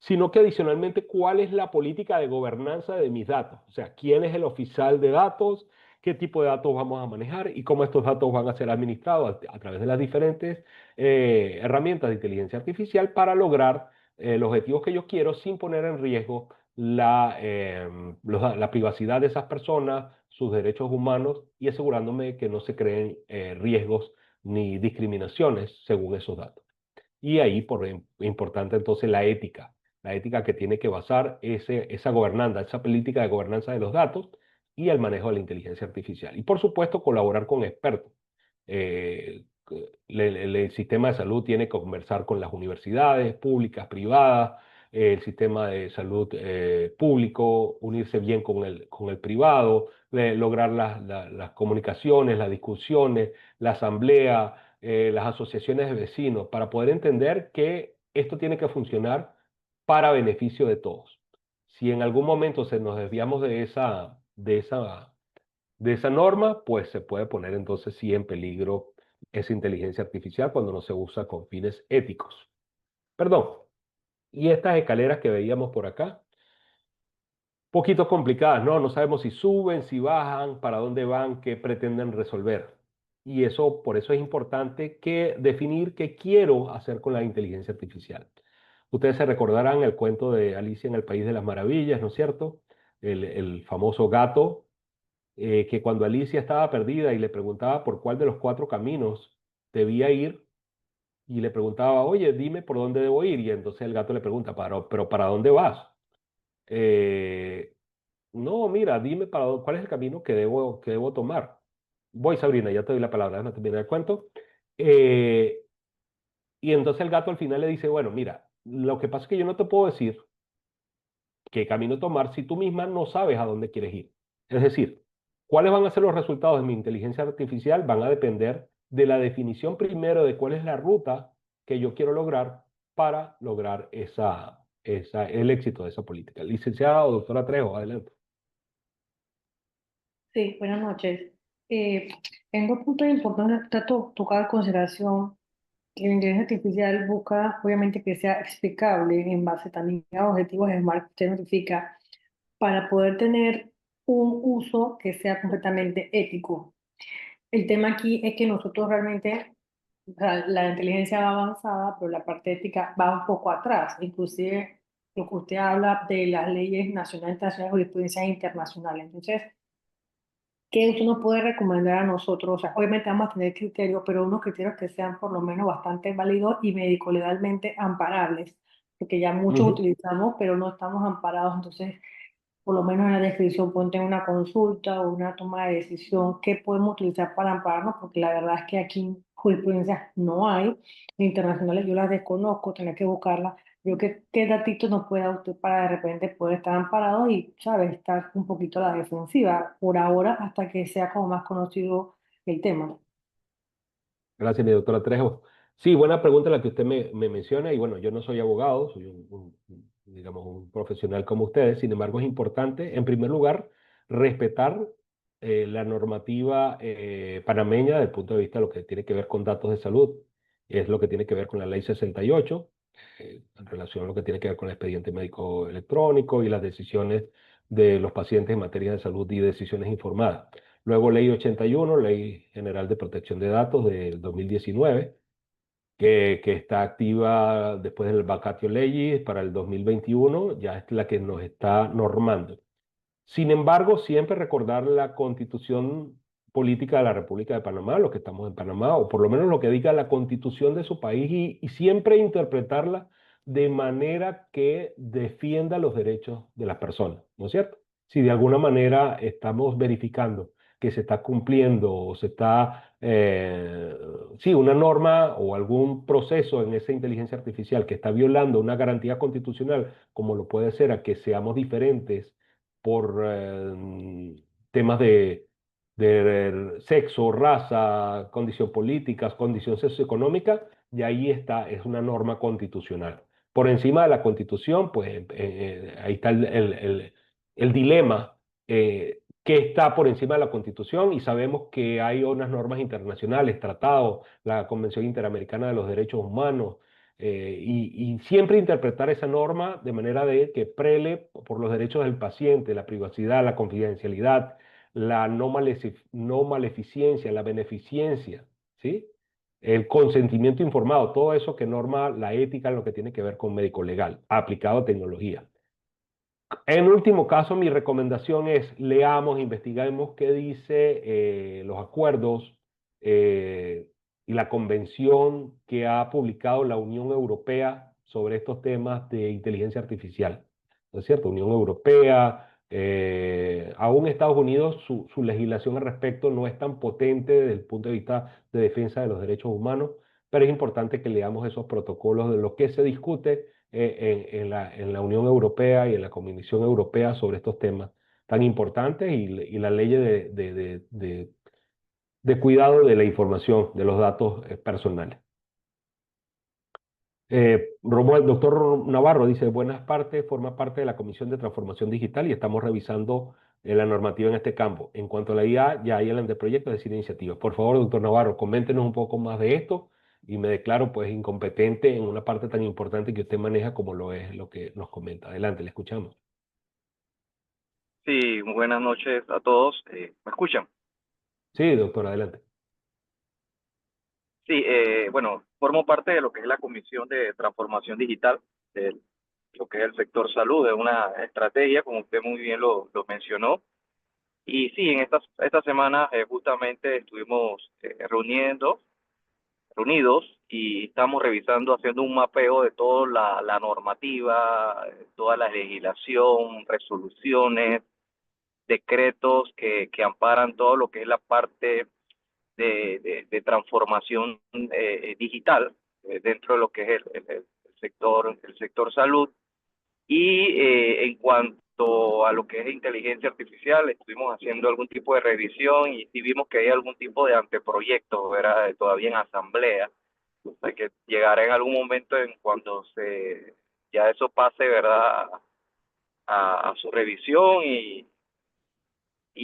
sino que adicionalmente cuál es la política de gobernanza de mis datos. O sea, quién es el oficial de datos, qué tipo de datos vamos a manejar y cómo estos datos van a ser administrados a través de las diferentes herramientas de inteligencia artificial para lograr los objetivos que yo quiero sin poner en riesgo la privacidad de esas personas, sus derechos humanos y asegurándome que no se creen riesgos ni discriminaciones según esos datos. Y ahí, por importante entonces, la ética que tiene que basar esa gobernanza, esa política de gobernanza de los datos y el manejo de la inteligencia artificial. Y por supuesto, colaborar con expertos. Eh, el sistema de salud tiene que conversar con las universidades públicas, privadas, el sistema de salud público, unirse bien con el privado, lograr las comunicaciones, las discusiones, la asamblea, las asociaciones de vecinos, para poder entender que esto tiene que funcionar para beneficio de todos. Si en algún momento se nos desviamos de esa norma, pues se puede poner entonces sí en peligro esa inteligencia artificial cuando no se usa con fines éticos. Perdón. Y estas escaleras que veíamos por acá, poquito complicadas, ¿no? No sabemos si suben, si bajan, para dónde van, qué pretenden resolver. Y eso, por eso es importante que definir qué quiero hacer con la inteligencia artificial. Ustedes se recordarán el cuento de Alicia en el País de las Maravillas, ¿no es cierto? El famoso gato, que cuando Alicia estaba perdida y le preguntaba por cuál de los cuatro caminos debía ir, y le preguntaba, oye, dime por dónde debo ir. Y entonces el gato le pregunta, pero ¿para dónde vas? Eh, no, mira, dime cuál es el camino que debo tomar. Voy, Sabrina, ya te doy la palabra, déjame terminar el cuento. Eh, y entonces el gato al final le dice, bueno, mira, lo que pasa es que yo no te puedo decir qué camino tomar si tú misma no sabes a dónde quieres ir. Es decir, cuáles van a ser los resultados de mi inteligencia artificial van a depender de la definición primero de cuál es la ruta que yo quiero lograr para lograr el éxito de esa política. Licenciada o doctora Trejo, adelante. Sí, buenas noches. Eh, en dos puntos importantes está tocar en consideración que la inteligencia artificial busca, obviamente, que sea explicable en base también a objetivos de SMART que usted notifica, para poder tener un uso que sea completamente ético. El tema aquí es que nosotros realmente, o sea, la inteligencia va avanzada, pero la parte ética va un poco atrás. Inclusive lo que usted habla de las leyes nacionales, internacionales, jurisprudencias internacionales. Entonces, ¿qué usted nos puede recomendar a nosotros? O sea, obviamente vamos a tener criterios, pero unos criterios que sean por lo menos bastante válidos y médico-legalmente amparables, porque ya muchos Ujú. utilizamos, pero no estamos amparados. Entonces, por lo menos en la descripción ponte una consulta o una toma de decisión, ¿qué podemos utilizar para ampararnos? Porque la verdad es que aquí jurisprudencias no hay, internacionales yo las desconozco, tener que buscarlas. Yo qué datitos nos puede dar usted para de repente poder estar amparado y, ¿sabes?, estar un poquito a la defensiva por ahora hasta que sea como más conocido el tema. Gracias, mi doctora Trejo. Sí, buena pregunta la que usted me menciona. Y bueno, yo no soy abogado, soy digamos, un profesional como ustedes. Sin embargo, es importante, en primer lugar, respetar la normativa panameña desde el punto de vista de lo que tiene que ver con datos de salud. Es lo que tiene que ver con la ley 68, en relación a lo que tiene que ver con el expediente médico electrónico y las decisiones de los pacientes en materia de salud y decisiones informadas. Luego Ley 81, Ley General de Protección de Datos del 2019, que está activa después del vacatio legis para el 2021, ya es la que nos está normando. Sin embargo, siempre recordar la constitución política de la República de Panamá, los que estamos en Panamá, o por lo menos lo que diga la constitución de su país, y siempre interpretarla de manera que defienda los derechos de las personas, ¿no es cierto? Si de alguna manera estamos verificando que se está cumpliendo o se está, sí, una norma o algún proceso en esa inteligencia artificial que está violando una garantía constitucional, como lo puede ser a que seamos diferentes por temas de sexo, raza, condición política, condición socioeconómica, y ahí está, es una norma constitucional. Por encima de la constitución, pues ahí está el dilema que está por encima de la constitución, y sabemos que hay unas normas internacionales, tratados, la Convención Interamericana de los Derechos Humanos, y siempre interpretar esa norma de manera de que prele por los derechos del paciente, la privacidad, la confidencialidad, la no maleficencia, la beneficencia, ¿sí? El consentimiento informado, todo eso que norma la ética en lo que tiene que ver con médico legal, aplicado a tecnología. En último caso, mi recomendación es leamos, investiguemos qué dice los acuerdos eh, y la convención que ha publicado la Unión Europea sobre estos temas de inteligencia artificial. ¿No es cierto? Unión Europea, aún Estados Unidos, su legislación al respecto no es tan potente desde el punto de vista de defensa de los derechos humanos, pero es importante que leamos esos protocolos de lo que se discute en la Unión Europea y en la Comisión Europea sobre estos temas tan importantes y la ley de cuidado de la información, de los datos personales. El doctor Navarro dice, buenas partes, forma parte de la Comisión de Transformación Digital y estamos revisando la normativa en este campo. En cuanto a la IA, ya hay el anteproyecto, es decir, iniciativas. Por favor, doctor Navarro, coméntenos un poco más de esto y me declaro pues incompetente en una parte tan importante que usted maneja como lo es lo que nos comenta. Adelante, le escuchamos. Sí, buenas noches a todos. ¿Me escuchan? Sí, doctor, adelante. Sí, bueno, formo parte de lo que es la Comisión de Transformación Digital, de lo que es el sector salud, de una estrategia, como usted muy bien lo mencionó. Y sí, en esta semana justamente estuvimos reunidos y estamos revisando, haciendo un mapeo de toda la normativa, toda la legislación, resoluciones, decretos que amparan todo lo que es la parte de transformación digital dentro de lo que es el sector salud. Y en cuanto a lo que es inteligencia artificial, estuvimos haciendo algún tipo de revisión y vimos que hay algún tipo de anteproyecto, ¿verdad? Todavía en asamblea. O sea, que llegará en algún momento en cuando ya eso pase, ¿verdad? A su revisión y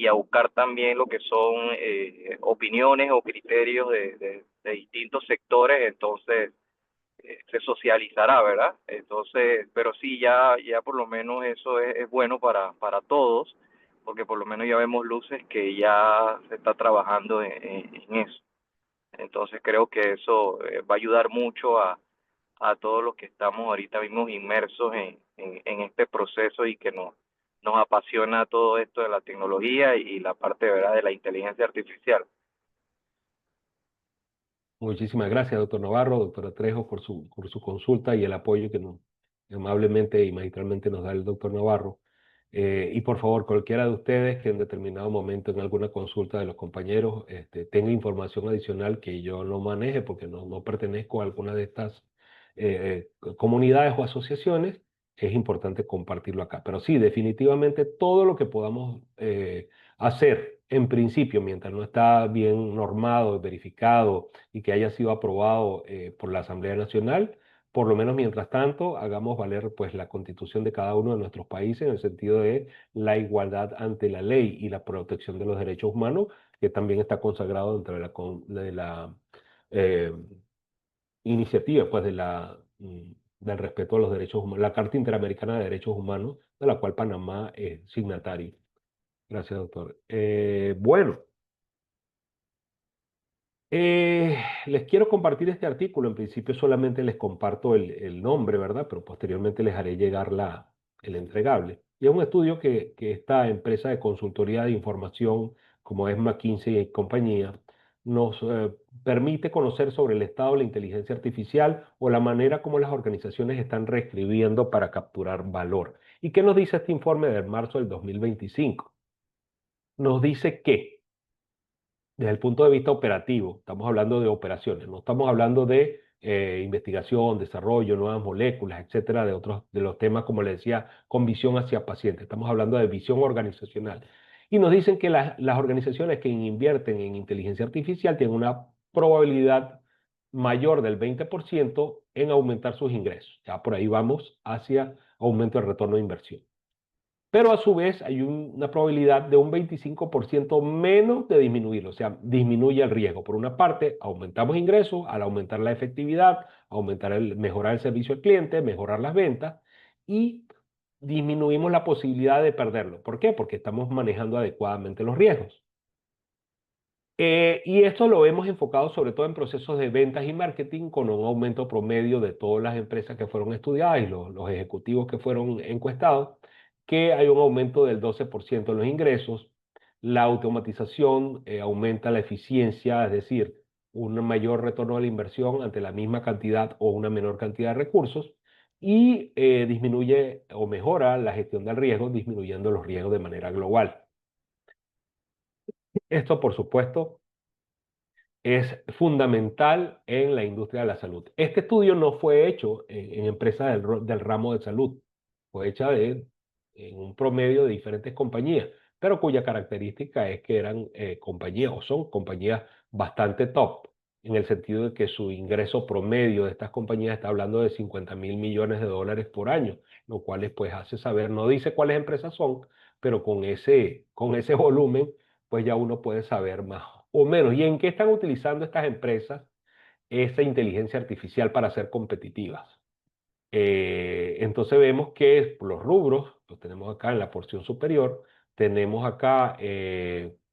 a buscar también lo que son opiniones o criterios de distintos sectores, entonces se socializará, ¿verdad? Entonces, pero sí, ya por lo menos eso es bueno para todos, porque por lo menos ya vemos luces que ya se está trabajando en eso. Entonces creo que eso va a ayudar mucho a todos los que estamos ahorita mismo inmersos en este proceso y que nos apasiona todo esto de la tecnología y la parte, ¿verdad?, de la inteligencia artificial. Muchísimas gracias, doctor Navarro, doctora Trejo, por su consulta y el apoyo que amablemente y magistralmente nos da el doctor Navarro. Y por favor, cualquiera de ustedes que en determinado momento en alguna consulta de los compañeros tenga información adicional que yo no maneje porque no pertenezco a alguna de estas comunidades o asociaciones, es importante compartirlo acá. Pero sí, definitivamente todo lo que podamos hacer en principio, mientras no está bien normado, verificado y que haya sido aprobado por la Asamblea Nacional, por lo menos mientras tanto, hagamos valer pues la constitución de cada uno de nuestros países en el sentido de la igualdad ante la ley y la protección de los derechos humanos, que también está consagrado dentro de la eh, iniciativa pues del respeto a los derechos humanos, la Carta Interamericana de Derechos Humanos, de la cual Panamá es signatario. Gracias, doctor. Bueno. Les quiero compartir este artículo. En principio solamente les comparto el nombre, ¿verdad? Pero posteriormente les haré llegar el entregable. Y es un estudio que esta empresa de consultoría de información, como es McKinsey y compañía, nos permite conocer sobre el estado de la inteligencia artificial o la manera como las organizaciones están reescribiendo para capturar valor. ¿Y qué nos dice este informe de marzo del 2025? Nos dice que desde el punto de vista operativo, estamos hablando de operaciones, no estamos hablando de investigación, desarrollo, nuevas moléculas, etcétera, de otros de los temas, como le decía, con visión hacia pacientes. Estamos hablando de visión organizacional. Y nos dicen que las organizaciones que invierten en inteligencia artificial tienen una probabilidad mayor del 20% en aumentar sus ingresos. Ya por ahí vamos hacia aumento del retorno de inversión. Pero a su vez hay una probabilidad de un 25% menos de disminuirlo, o sea, disminuye el riesgo. Por una parte, aumentamos ingresos al aumentar la efectividad, mejorar el servicio al cliente, mejorar las ventas y disminuimos la posibilidad de perderlo. ¿Por qué? Porque estamos manejando adecuadamente los riesgos. Y esto lo hemos enfocado sobre todo en procesos de ventas y marketing con un aumento promedio de todas las empresas que fueron estudiadas y los ejecutivos que fueron encuestados, que hay un aumento del 12% en los ingresos. La automatización aumenta la eficiencia, es decir, un mayor retorno de la inversión ante la misma cantidad o una menor cantidad de recursos y disminuye o mejora la gestión del riesgo, disminuyendo los riesgos de manera global. Esto, por supuesto, es fundamental en la industria de la salud. Este estudio no fue hecho en empresas del ramo de salud, fue hecha en un promedio de diferentes compañías, pero cuya característica es que eran compañías o son compañías bastante top, en el sentido de que su ingreso promedio de estas compañías está hablando de 50.000 millones de dólares por año, lo cual pues hace saber, no dice cuáles empresas son, pero con ese volumen pues ya uno puede saber más o menos. ¿Y en qué están utilizando estas empresas esa inteligencia artificial para ser competitivas? Entonces vemos que los rubros, los tenemos acá en la porción superior, tenemos acá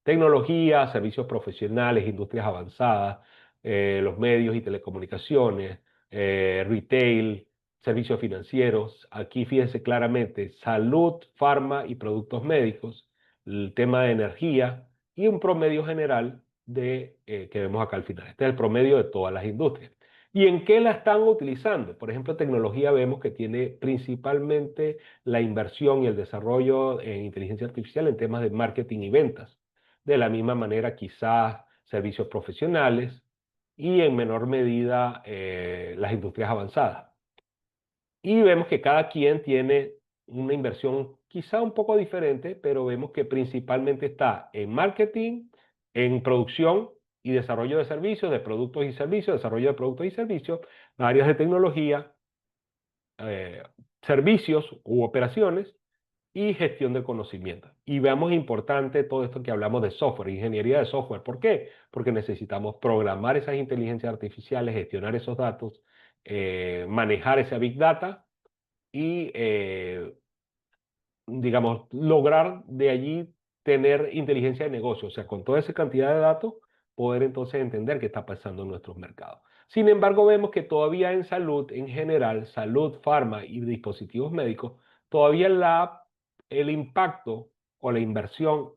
tecnología, servicios profesionales, industrias avanzadas, los medios y telecomunicaciones, retail, servicios financieros. Aquí fíjense claramente salud, farma y productos médicos, el tema de energía y un promedio general que vemos acá al final. Este es el promedio de todas las industrias. ¿Y en qué la están utilizando? Por ejemplo, tecnología vemos que tiene principalmente la inversión y el desarrollo en inteligencia artificial en temas de marketing y ventas. De la misma manera, quizás servicios profesionales y en menor medida las industrias avanzadas. Y vemos que cada quien tiene una inversión quizá un poco diferente, pero vemos que principalmente está en marketing, en producción y desarrollo de servicios, de productos y servicios, desarrollo de productos y servicios, áreas de tecnología, eh, servicios u operaciones y gestión de conocimiento. Y veamos importante todo esto que hablamos de software, ingeniería de software. ¿Por qué? Porque necesitamos programar esas inteligencias artificiales, gestionar esos datos, manejar esa big data y, digamos, lograr de allí tener inteligencia de negocio, o sea, con toda esa cantidad de datos, poder entonces entender qué está pasando en nuestros mercados. Sin embargo, vemos que todavía en salud, en general, salud, farma y dispositivos médicos, todavía el impacto o la inversión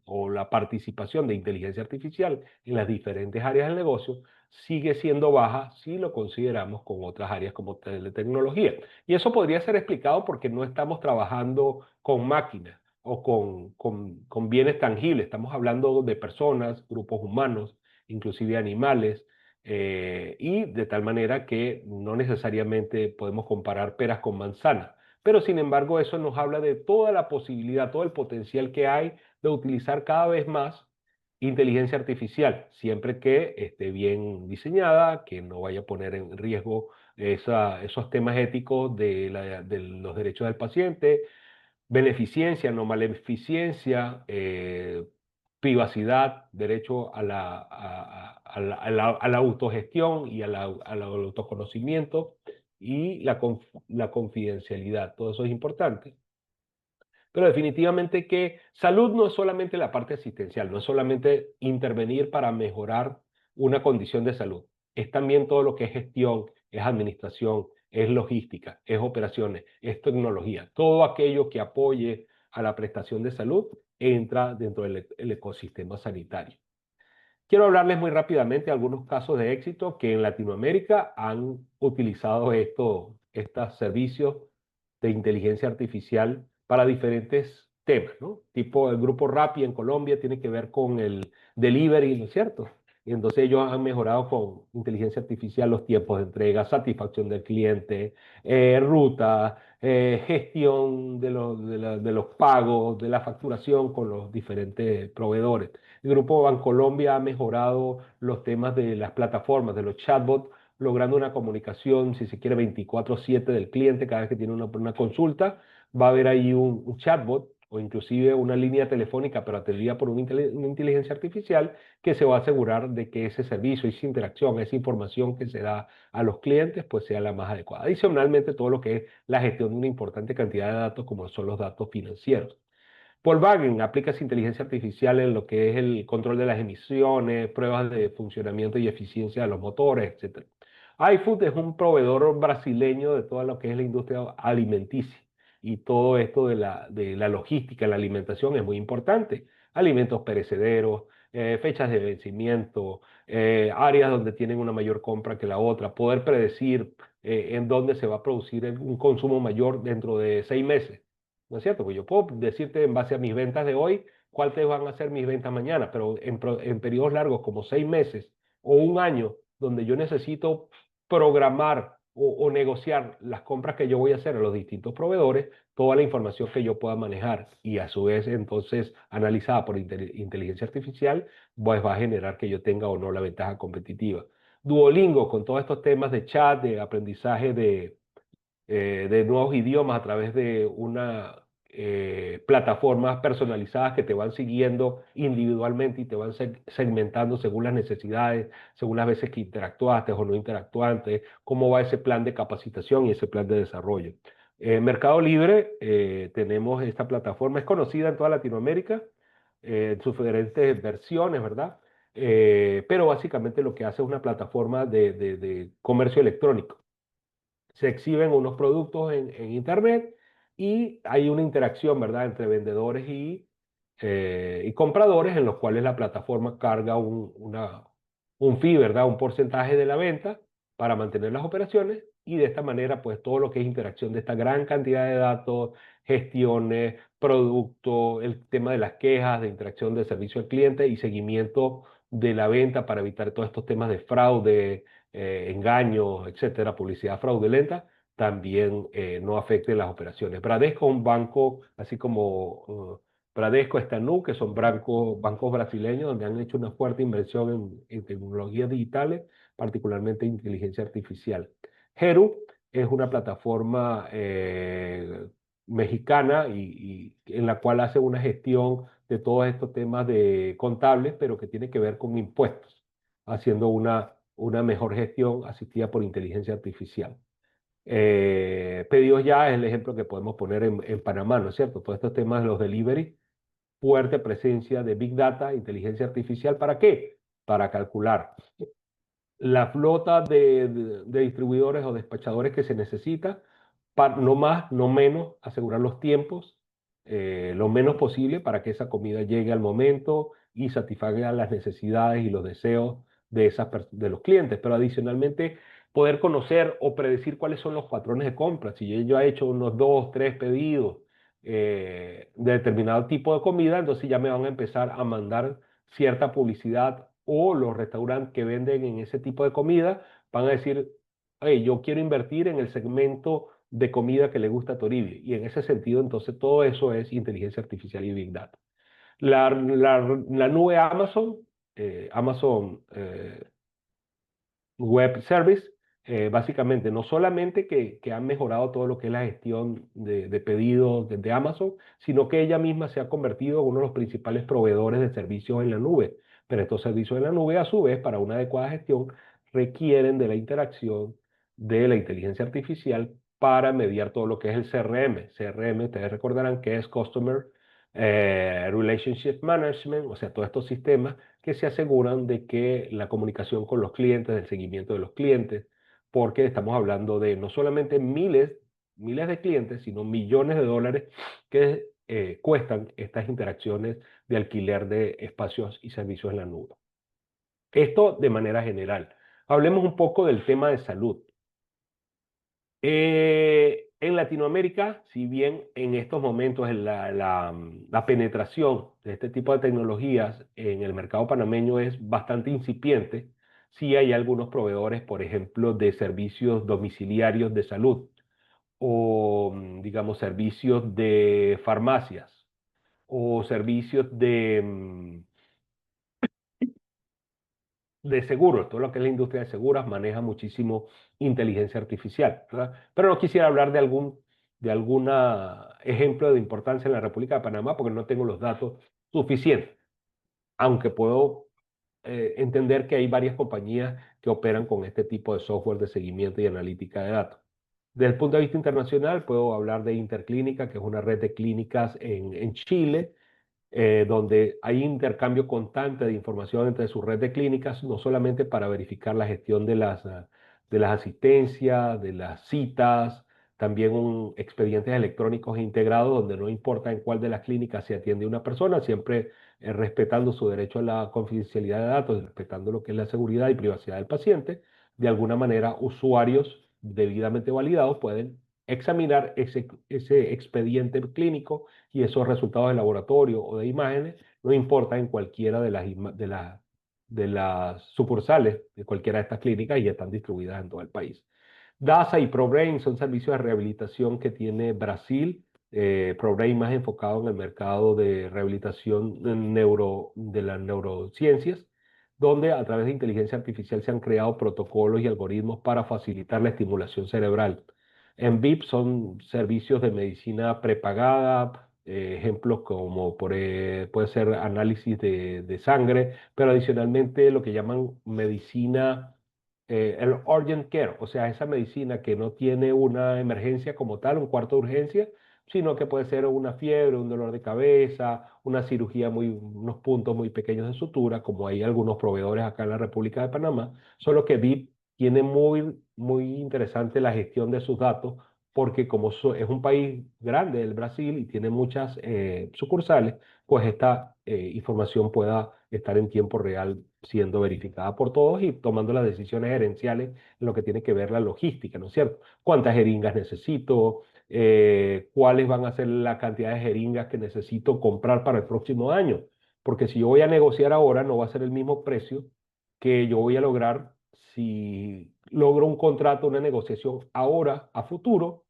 o la participación de inteligencia artificial en las diferentes áreas del negocio sigue siendo baja si lo consideramos con otras áreas como teletecnología. Y eso podría ser explicado porque no estamos trabajando con máquinas o con bienes tangibles. Estamos hablando de personas, grupos humanos, inclusive animales, y de tal manera que no necesariamente podemos comparar peras con manzanas. Pero sin embargo, eso nos habla de toda la posibilidad, todo el potencial que hay de utilizar cada vez más inteligencia artificial, siempre que esté bien diseñada, que no vaya a poner en riesgo esos temas éticos de los derechos del paciente, beneficencia, no maleficencia, privacidad, derecho a la autogestión y al autoconocimiento y la confidencialidad. Todo eso es importante. Pero definitivamente que salud no es solamente la parte asistencial, no es solamente intervenir para mejorar una condición de salud. Es también todo lo que es gestión, es administración, es logística, es operaciones, es tecnología. Todo aquello que apoye a la prestación de salud entra dentro del el ecosistema sanitario. Quiero hablarles muy rápidamente de algunos casos de éxito que en Latinoamérica han utilizado estos servicios de inteligencia artificial para diferentes temas, ¿no? Tipo el grupo Rappi en Colombia tiene que ver con el delivery, ¿no es cierto? Y entonces ellos han mejorado con inteligencia artificial los tiempos de entrega, satisfacción del cliente, ruta, gestión de los pagos, de la facturación con los diferentes proveedores. El Grupo Bancolombia ha mejorado los temas de las plataformas, de los chatbots, logrando una comunicación, si se quiere, 24/7 del cliente cada vez que tiene una consulta. Va a haber ahí un chatbot o inclusive una línea telefónica, pero atendida por una inteligencia artificial que se va a asegurar de que ese servicio, esa interacción, esa información que se da a los clientes, pues sea la más adecuada. Adicionalmente, todo lo que es la gestión de una importante cantidad de datos, como son los datos financieros. Volkswagen aplica esa inteligencia artificial en lo que es el control de las emisiones, pruebas de funcionamiento y eficiencia de los motores, etc. iFood es un proveedor brasileño de todo lo que es la industria alimenticia y todo esto de la logística, la alimentación es muy importante. Alimentos perecederos, fechas de vencimiento, áreas donde tienen una mayor compra que la otra, poder predecir en dónde se va a producir un consumo mayor dentro de 6 meses. ¿No es cierto? Pues yo puedo decirte en base a mis ventas de hoy cuáles van a ser mis ventas mañana, pero en periodos largos como 6 meses o un año, donde yo necesito programar o negociar las compras que yo voy a hacer a los distintos proveedores, toda la información que yo pueda manejar y a su vez entonces analizada por inteligencia artificial, pues va a generar que yo tenga o no la ventaja competitiva. Duolingo, con todos estos temas de chat, de aprendizaje de nuevos idiomas a través de una plataformas personalizadas que te van siguiendo individualmente y te van segmentando según las necesidades, según las veces que interactuaste o no interactuaste, cómo va ese plan de capacitación y ese plan de desarrollo. Mercado Libre, tenemos esta plataforma, es conocida en toda Latinoamérica, en sus diferentes versiones, ¿verdad? Pero básicamente lo que hace es una plataforma de comercio electrónico. Se exhiben unos productos en Internet y hay una interacción, ¿verdad?, entre vendedores y compradores en los cuales la plataforma carga un fee, ¿verdad?, un porcentaje de la venta para mantener las operaciones y de esta manera, pues todo lo que es interacción de esta gran cantidad de datos, gestiones, producto, el tema de las quejas, de interacción de servicio al cliente y seguimiento de la venta para evitar todos estos temas de fraude, engaños, etcétera, publicidad fraudulenta, también no afecte las operaciones. Bradesco es un banco, así como Bradesco, Estanú, que son bancos brasileños donde han hecho una fuerte inversión en tecnologías digitales, particularmente inteligencia artificial. Heru es una plataforma mexicana y en la cual hace una gestión de todos estos temas de contables, pero que tiene que ver con impuestos, haciendo una mejor gestión asistida por inteligencia artificial. Pedidos Ya es el ejemplo que podemos poner en Panamá, ¿no es cierto? Todos estos temas de los delivery, fuerte presencia de Big Data, inteligencia artificial, ¿para qué? Para calcular la flota de distribuidores o despachadores que se necesita, para, no más, no menos, asegurar los tiempos lo menos posible para que esa comida llegue al momento y satisfaga las necesidades y los deseos de los clientes, pero adicionalmente poder conocer o predecir cuáles son los patrones de compra. Si yo he hecho unos 2, 3 pedidos de determinado tipo de comida, entonces ya me van a empezar a mandar cierta publicidad o los restaurantes que venden en ese tipo de comida van a decir, hey, yo quiero invertir en el segmento de comida que le gusta a Toribio. Y en ese sentido, entonces, todo eso es inteligencia artificial y Big Data. La nube Amazon, Amazon Web Service, básicamente no solamente que han mejorado todo lo que es la gestión de pedidos desde Amazon, sino que ella misma se ha convertido en uno de los principales proveedores de servicios en la nube. Pero estos servicios en la nube, a su vez, para una adecuada gestión, requieren de la interacción de la inteligencia artificial para mediar todo lo que es el CRM. CRM, ustedes recordarán que es Customer Relationship Management, o sea, todos estos sistemas que se aseguran de que la comunicación con los clientes, del seguimiento de los clientes, porque estamos hablando de no solamente miles de clientes, sino millones de dólares que cuestan estas interacciones de alquiler de espacios y servicios en la nube. Esto de manera general. Hablemos un poco del tema de salud. En Latinoamérica, si bien en estos momentos la penetración de este tipo de tecnologías en el mercado panameño es bastante incipiente, sí hay algunos proveedores, por ejemplo, de servicios domiciliarios de salud o, digamos, servicios de farmacias o servicios de seguros. Todo lo que es la industria de seguros maneja muchísimo inteligencia artificial, ¿verdad? Pero no quisiera hablar de alguna ejemplo de importancia en la República de Panamá porque no tengo los datos suficientes, aunque puedo entender que hay varias compañías que operan con este tipo de software de seguimiento y analítica de datos. Desde el punto de vista internacional, puedo hablar de Interclínica, que es una red de clínicas en Chile, donde hay intercambio constante de información entre su red de clínicas, no solamente para verificar la gestión de las asistencias, de las citas, también expedientes electrónicos integrados, donde no importa en cuál de las clínicas se atiende una persona, siempre respetando su derecho a la confidencialidad de datos, respetando lo que es la seguridad y privacidad del paciente. De alguna manera, usuarios debidamente validados pueden examinar ese expediente clínico y esos resultados de laboratorio o de imágenes, no importa en cualquiera de las sucursales de cualquiera de estas clínicas y están distribuidas en todo el país. DASA y ProBrain son servicios de rehabilitación que tiene Brasil. ProBrain más enfocado en el mercado de rehabilitación de las neurociencias, donde a través de inteligencia artificial se han creado protocolos y algoritmos para facilitar la estimulación cerebral. En VIP son servicios de medicina prepagada, ejemplos como puede ser análisis de sangre, pero adicionalmente lo que llaman medicina, el urgent care, o sea, esa medicina que no tiene una emergencia como tal, un cuarto de urgencia, sino que puede ser una fiebre, un dolor de cabeza, una cirugía unos puntos muy pequeños de sutura, como hay algunos proveedores acá en la República de Panamá, solo que VIP tiene muy interesante la gestión de sus datos, porque como es un país grande, el Brasil, y tiene muchas sucursales, pues esta información pueda estar en tiempo real siendo verificada por todos y tomando las decisiones gerenciales en lo que tiene que ver la logística, ¿no es cierto? ¿Cuántas jeringas necesito? ¿Cuáles van a ser la cantidad de jeringas que necesito comprar para el próximo año? Porque si yo voy a negociar ahora, no va a ser el mismo precio que yo voy a lograr si logro un contrato, una negociación ahora, a futuro,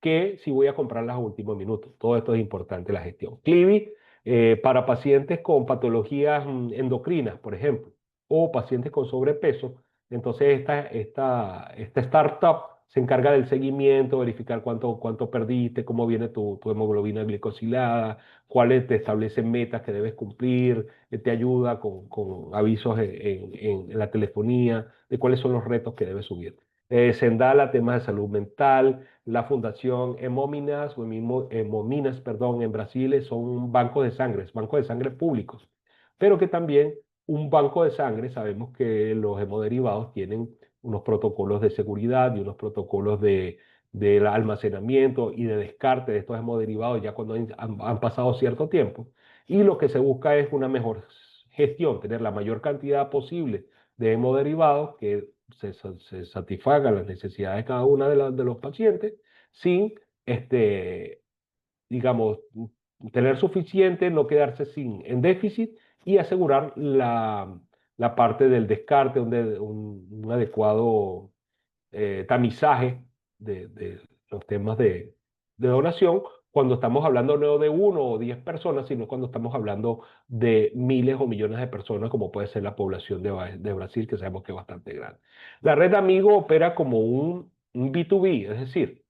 que si voy a comprarlas a último minuto. Todo esto es importante, la gestión. Clivi, para pacientes con patologías endocrinas, por ejemplo, o pacientes con sobrepeso, entonces esta startup se encarga del seguimiento, verificar cuánto perdiste, cómo viene tu hemoglobina glicosilada, cuáles te establecen metas que debes cumplir, te ayuda con avisos en la telefonía de cuáles son los retos que debes subir. Sendala, temas de salud mental, la Fundación Hemominas, perdón, en Brasil son bancos de sangre públicos, pero que también un banco de sangre, sabemos que los hemoderivados tienen unos protocolos de seguridad y unos protocolos de almacenamiento y de descarte de estos hemoderivados ya cuando han pasado cierto tiempo. Y lo que se busca es una mejor gestión, tener la mayor cantidad posible de hemoderivados que se satisfagan las necesidades de cada una de los pacientes sin, digamos, tener suficiente, no quedarse en déficit y asegurar la parte del descarte, un adecuado tamizaje de los temas de donación, cuando estamos hablando no de 1 o 10 personas, sino cuando estamos hablando de miles o millones de personas, como puede ser la población de Brasil, que sabemos que es bastante grande. La red Amigo opera como un B2B, es decir,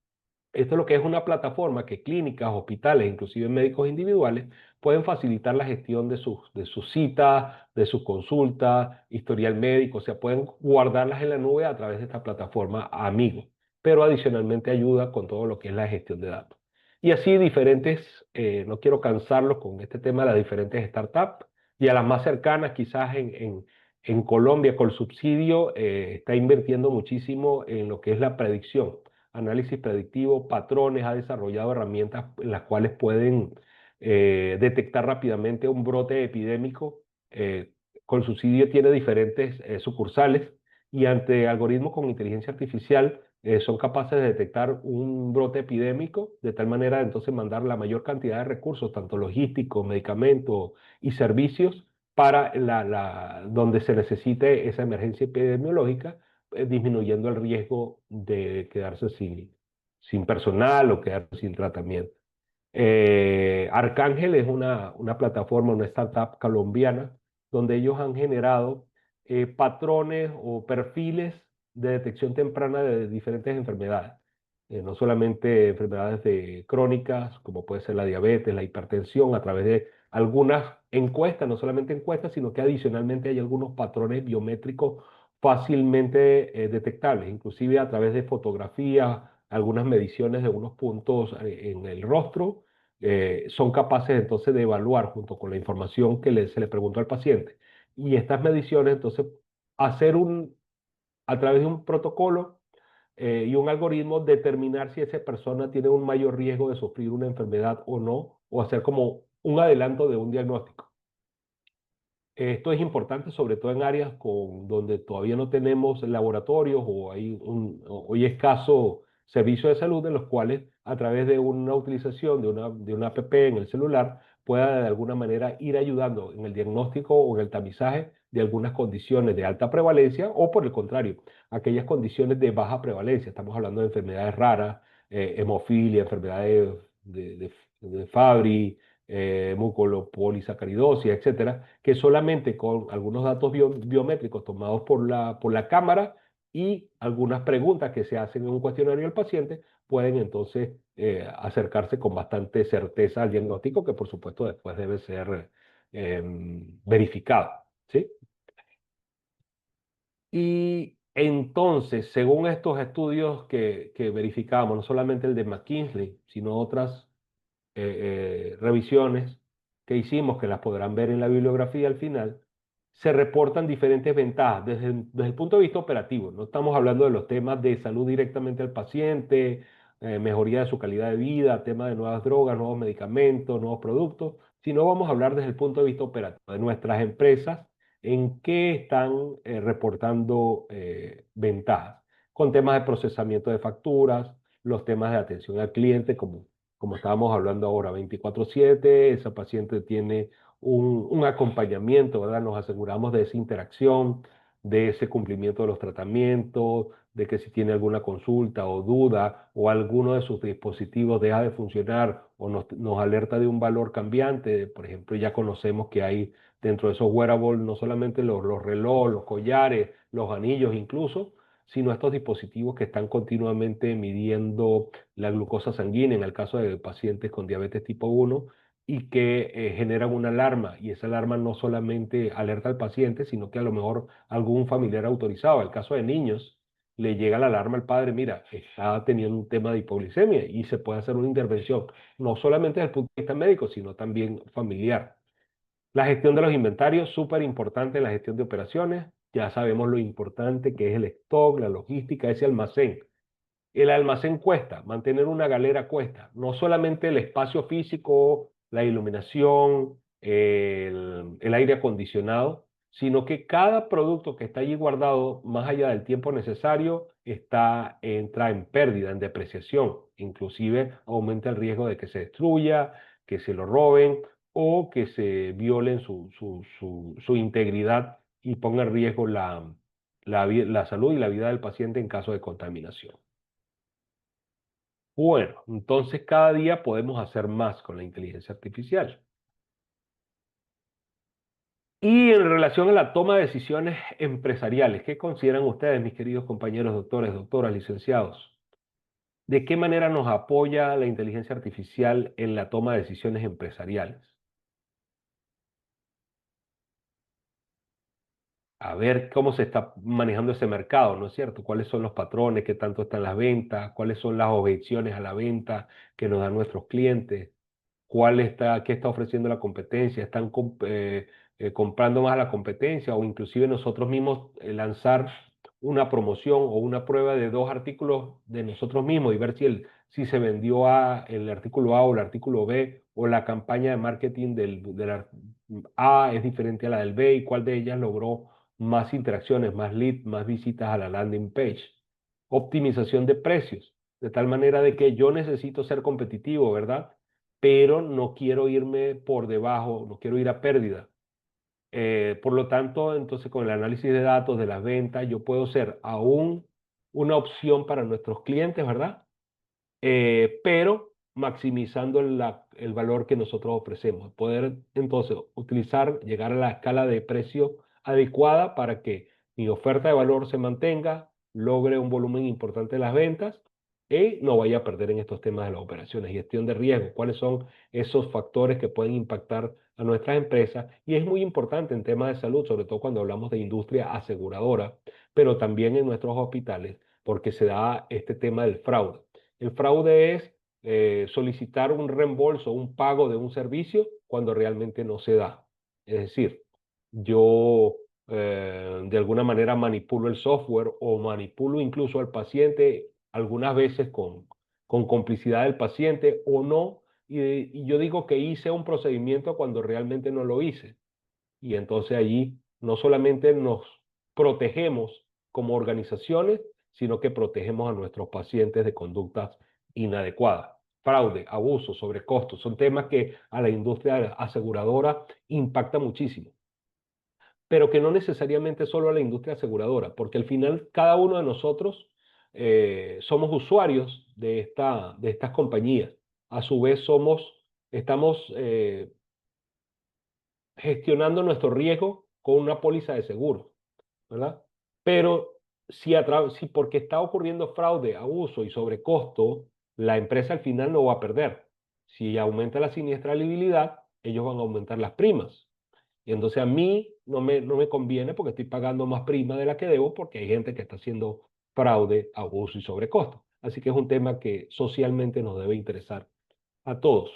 esto es lo que es una plataforma que clínicas, hospitales, inclusive médicos individuales, pueden facilitar la gestión de sus citas, de sus consultas, historial médico, o sea, pueden guardarlas en la nube a través de esta plataforma Amigo, pero adicionalmente ayuda con todo lo que es la gestión de datos. Y así diferentes, no quiero cansarlos con este tema de las diferentes startups, y a las más cercanas, quizás en Colombia, con subsidio, está invirtiendo muchísimo en lo que es la predicción, análisis predictivo, patrones, ha desarrollado herramientas en las cuales pueden detectar rápidamente un brote epidémico. Con subsidio tiene diferentes sucursales y ante algoritmos con inteligencia artificial son capaces de detectar un brote epidémico de tal manera de entonces mandar la mayor cantidad de recursos, tanto logísticos, medicamentos y servicios, para donde se necesite esa emergencia epidemiológica, disminuyendo el riesgo de quedarse sin personal o quedarse sin tratamiento. Arcángel es una plataforma, una startup colombiana, donde ellos han generado patrones o perfiles de detección temprana de diferentes enfermedades. No solamente enfermedades crónicas, como puede ser la diabetes, la hipertensión, a través de algunas encuestas, no solamente encuestas, sino que adicionalmente hay algunos patrones biométricos fácilmente detectables, inclusive a través de fotografías, algunas mediciones de unos puntos en el rostro, son capaces entonces de evaluar junto con la información que se le preguntó al paciente. Y estas mediciones entonces hacer a través de un protocolo y un algoritmo, determinar si esa persona tiene un mayor riesgo de sufrir una enfermedad o no, o hacer como un adelanto de un diagnóstico. Esto es importante sobre todo en áreas donde todavía no tenemos laboratorios o hay escaso servicio de salud, en los cuales a través de una utilización de una app en el celular pueda de alguna manera ir ayudando en el diagnóstico o en el tamizaje de algunas condiciones de alta prevalencia, o por el contrario, aquellas condiciones de baja prevalencia. Estamos hablando de enfermedades raras, hemofilia, enfermedades de Fabry, mucopolisacaridosis, etcétera, que solamente con algunos datos biométricos tomados por la cámara y algunas preguntas que se hacen en un cuestionario al paciente, pueden entonces acercarse con bastante certeza al diagnóstico, que por supuesto después debe ser verificado, ¿sí? Y entonces, según estos estudios que verificamos, no solamente el de McKinsey, sino otras revisiones que hicimos, que las podrán ver en la bibliografía al final, se reportan diferentes ventajas desde el punto de vista operativo. No estamos hablando de los temas de salud directamente al paciente, mejoría de su calidad de vida, tema de nuevas drogas, nuevos medicamentos, nuevos productos, sino vamos a hablar desde el punto de vista operativo de nuestras empresas, en qué están reportando ventajas, con temas de procesamiento de facturas, los temas de atención al cliente, como estábamos hablando ahora, 24/7, esa paciente tiene un acompañamiento, ¿verdad? Nos aseguramos de esa interacción, de ese cumplimiento de los tratamientos, de que si tiene alguna consulta o duda o alguno de sus dispositivos deja de funcionar o nos alerta de un valor cambiante. Por ejemplo, ya conocemos que hay dentro de esos wearables no solamente los relojes, los collares, los anillos incluso, sino estos dispositivos que están continuamente midiendo la glucosa sanguínea en el caso de pacientes con diabetes tipo 1, y que generan una alarma, y esa alarma no solamente alerta al paciente, sino que a lo mejor algún familiar autorizado. En el caso de niños, le llega la alarma al padre: mira, está teniendo un tema de hipoglicemia, y se puede hacer una intervención, no solamente desde el punto de vista médico, sino también familiar. La gestión de los inventarios, súper importante en la gestión de operaciones. Ya sabemos lo importante que es el stock, la logística, ese almacén. El almacén cuesta, mantener una galera cuesta, no solamente el espacio físico, la iluminación, el aire acondicionado, sino que cada producto que está allí guardado, más allá del tiempo necesario, entra en pérdida, en depreciación. Inclusive aumenta el riesgo de que se destruya, que se lo roben o que se violen su integridad y ponga en riesgo la salud y la vida del paciente en caso de contaminación. Bueno, entonces cada día podemos hacer más con la inteligencia artificial. Y en relación a la toma de decisiones empresariales, ¿qué consideran ustedes, mis queridos compañeros doctores, doctoras, licenciados? ¿De qué manera nos apoya la inteligencia artificial en la toma de decisiones empresariales? a ver cómo se está manejando ese mercado, ¿no es cierto? ¿Cuáles son los patrones, qué tanto están las ventas, cuáles son las objeciones a la venta que nos dan nuestros clientes, qué está ofreciendo la competencia, están comprando más a la competencia o inclusive nosotros mismos lanzar una promoción o una prueba de 2 artículos de nosotros mismos y ver si se vendió el artículo A o el artículo B o la campaña de marketing del A es diferente a la del B y cuál de ellas logró más interacciones, más leads, más visitas a la landing page. Optimización de precios, de tal manera de que yo necesito ser competitivo, ¿verdad? Pero no quiero irme por debajo, no quiero ir a pérdida. Por lo tanto, entonces con el análisis de datos de las ventas, yo puedo ser aún una opción para nuestros clientes, ¿verdad? Pero maximizando el valor que nosotros ofrecemos. Poder entonces utilizar, llegar a la escala de precio adecuada para que mi oferta de valor se mantenga, logre un volumen importante de las ventas y no vaya a perder en estos temas de las operaciones. Gestión de riesgo, cuáles son esos factores que pueden impactar a nuestras empresas. Y es muy importante en temas de salud, sobre todo cuando hablamos de industria aseguradora, pero también en nuestros hospitales, porque se da este tema del fraude. El fraude es solicitar un reembolso, un pago de un servicio cuando realmente no se da. Es decir, yo de alguna manera manipulo el software o manipulo incluso al paciente, algunas veces con complicidad del paciente o no, y yo digo que hice un procedimiento cuando realmente no lo hice. Y entonces allí no solamente nos protegemos como organizaciones, sino que protegemos a nuestros pacientes de conductas inadecuadas. Fraude, abuso, sobrecostos, son temas que a la industria aseguradora impacta muchísimo, pero que no necesariamente solo a la industria aseguradora, porque al final cada uno de nosotros somos usuarios de estas compañías. A su vez estamos gestionando nuestro riesgo con una póliza de seguro, ¿verdad? Pero si porque está ocurriendo fraude, abuso y sobrecosto, la empresa al final no va a perder. Si aumenta la siniestralidad, ellos van a aumentar las primas. Y entonces a mí no me conviene porque estoy pagando más prima de la que debo porque hay gente que está haciendo fraude, abuso y sobrecosto. Así que es un tema que socialmente nos debe interesar a todos.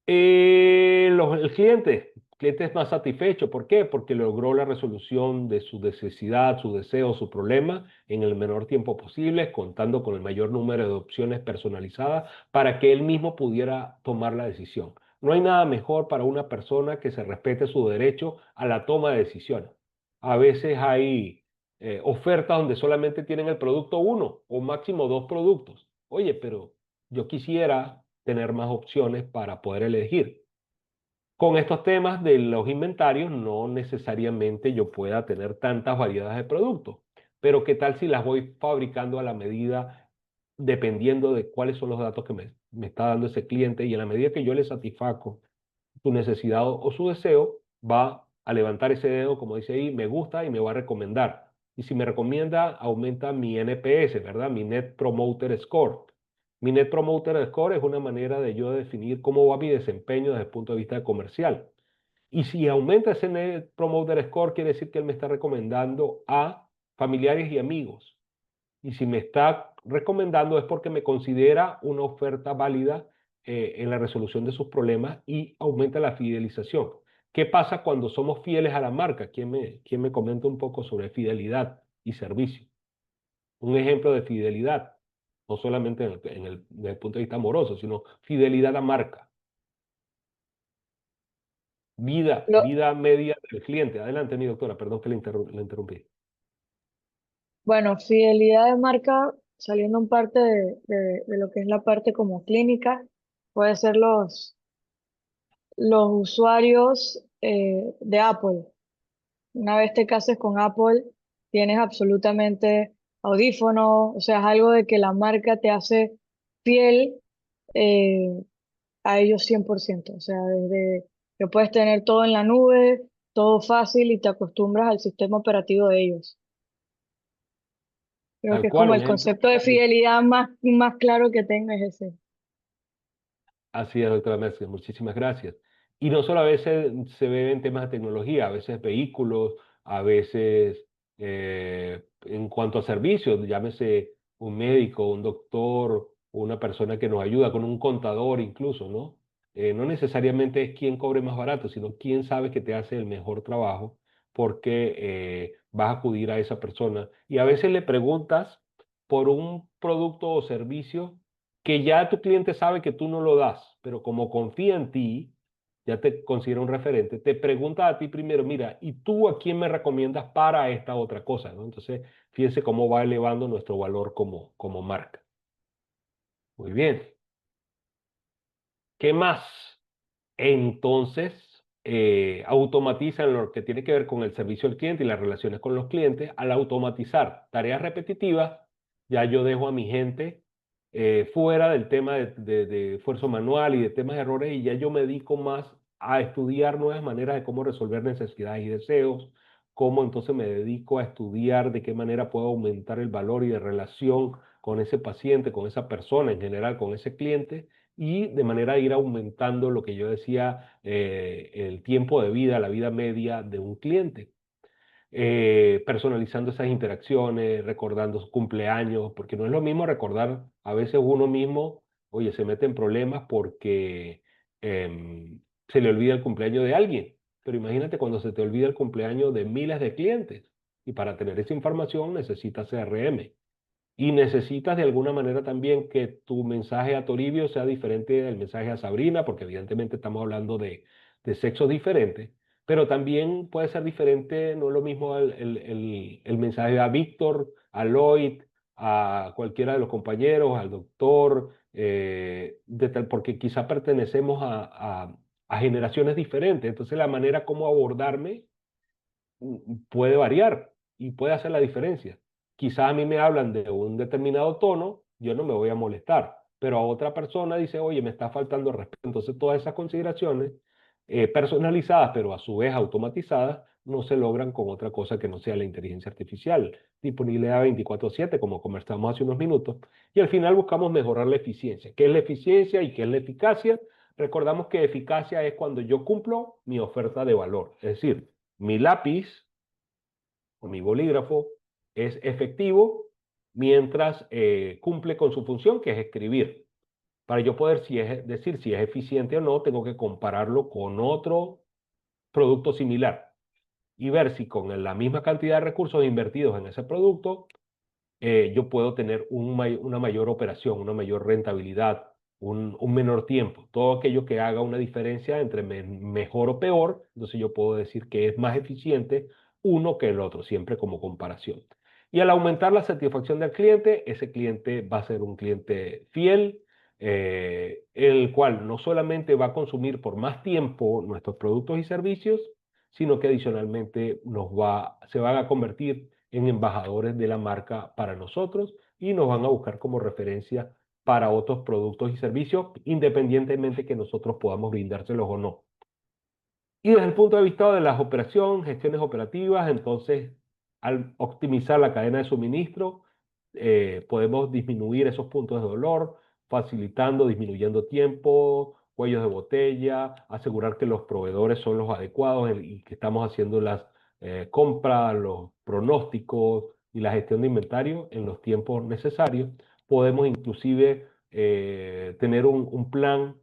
El cliente es más satisfecho. ¿Por qué? Porque logró la resolución de su necesidad, su deseo, su problema en el menor tiempo posible, contando con el mayor número de opciones personalizadas para que él mismo pudiera tomar la decisión. No hay nada mejor para una persona que se respete su derecho a la toma de decisiones. A veces hay ofertas donde solamente tienen el producto uno o máximo 2 productos. Oye, pero yo quisiera tener más opciones para poder elegir. Con estos temas de los inventarios, no necesariamente yo pueda tener tantas variedades de productos, pero ¿qué tal si las voy fabricando a la medida, dependiendo de cuáles son los datos que me está dando ese cliente y en la medida que yo le satisfaco su necesidad o su deseo, va a levantar ese dedo, como dice ahí, me gusta y me va a recomendar. Y si me recomienda, aumenta mi NPS, ¿verdad? Mi Net Promoter Score. Mi Net Promoter Score es una manera de yo definir cómo va mi desempeño desde el punto de vista comercial. Y si aumenta ese Net Promoter Score, quiere decir que él me está recomendando a familiares y amigos. Y si me está recomendando es porque me considera una oferta válida en la resolución de sus problemas y aumenta la fidelización. ¿Qué pasa cuando somos fieles a la marca? ¿Quién me comenta un poco sobre fidelidad y servicio? Un ejemplo de fidelidad, no solamente desde el punto de vista amoroso, sino fidelidad a marca. Lo, Vida media del cliente. Adelante, mi doctora, perdón que le interrumpí. bueno, fidelidad de marca, saliendo en parte de lo que es la parte como clínica, puede ser los usuarios de Apple. Una vez te cases con Apple, tienes absolutamente audífonos, o sea, es algo de que la marca te hace fiel eh, a ellos 100%. O sea, desde que puedes tener todo en la nube, todo fácil y te acostumbras al sistema operativo de ellos. Creo que Tal es cual, como un el ejemplo. concepto de fidelidad más claro que tengo es ese. Así es, doctora Mercedes, muchísimas gracias. Y no solo a veces se ve en temas de tecnología, a veces vehículos, a veces en cuanto a servicios, llámese un médico, un doctor, una persona que nos ayuda, con un contador incluso, ¿no? No necesariamente es quién cobre más barato, sino quién sabe que te hace el mejor trabajo porque vas a acudir a esa persona. Y a veces le preguntas por un producto o servicio que ya tu cliente sabe que tú no lo das, pero como confía en ti, ya te considera un referente, te pregunta a ti primero, mira, ¿y tú a quién me recomiendas para esta otra cosa? ¿No? Entonces, fíjense cómo va elevando nuestro valor como marca. Muy bien. ¿Qué más? Entonces, automatizan lo que tiene que ver con el servicio al cliente y las relaciones con los clientes. Al automatizar tareas repetitivas, ya yo dejo a mi gente fuera del tema de esfuerzo manual y de temas de errores y ya yo me dedico más a estudiar nuevas maneras de cómo resolver necesidades y deseos, cómo entonces me dedico a estudiar de qué manera puedo aumentar el valor y de relación con ese paciente, con esa persona en general, con ese cliente y de manera de ir aumentando lo que yo decía, el tiempo de vida, la vida media de un cliente. Personalizando esas interacciones, recordando sus cumpleaños, porque no es lo mismo recordar, a veces uno mismo, oye, se mete en problemas porque se le olvida el cumpleaños de alguien, pero imagínate cuando se te olvida el cumpleaños de miles de clientes, y para tener esa información necesitas CRM. Y necesitas de alguna manera también que tu mensaje a Toribio sea diferente del mensaje a Sabrina, porque evidentemente estamos hablando de sexos diferentes, pero también puede ser diferente, no es lo mismo el mensaje a Víctor, a Lloyd, a cualquiera de los compañeros, al doctor, porque quizá pertenecemos a generaciones diferentes. Entonces la manera como abordarme puede variar y puede hacer la diferencia. Quizás a mí me hablan de un determinado tono, yo no me voy a molestar, pero a otra persona dice, oye, me está faltando respeto. Entonces, todas esas consideraciones personalizadas, pero a su vez automatizadas, no se logran con otra cosa que no sea la inteligencia artificial, disponibilidad 24/7, como conversamos hace unos minutos, y al final buscamos mejorar la eficiencia. ¿Qué es la eficiencia y qué es la eficacia? Recordamos que eficacia es cuando yo cumplo mi oferta de valor, es decir, mi lápiz o mi bolígrafo es efectivo mientras cumple con su función, que es escribir. Para yo poder decir si es eficiente o no, tengo que compararlo con otro producto similar y ver si con la misma cantidad de recursos invertidos en ese producto yo puedo tener una mayor operación, una mayor rentabilidad, un menor tiempo. Todo aquello que haga una diferencia entre mejor o peor, entonces yo puedo decir que es más eficiente uno que el otro, siempre como comparación. Y al aumentar la satisfacción del cliente, ese cliente va a ser un cliente fiel, el cual no solamente va a consumir por más tiempo nuestros productos y servicios, sino que adicionalmente se van a convertir en embajadores de la marca para nosotros y nos van a buscar como referencia para otros productos y servicios, independientemente que nosotros podamos brindárselos o no. Y desde el punto de vista de las operaciones, gestiones operativas, entonces, al optimizar la cadena de suministro, podemos disminuir esos puntos de dolor, facilitando, disminuyendo tiempo, cuellos de botella, asegurar que los proveedores son los adecuados y que estamos haciendo las compras, los pronósticos y la gestión de inventario en los tiempos necesarios. Podemos inclusive tener un plan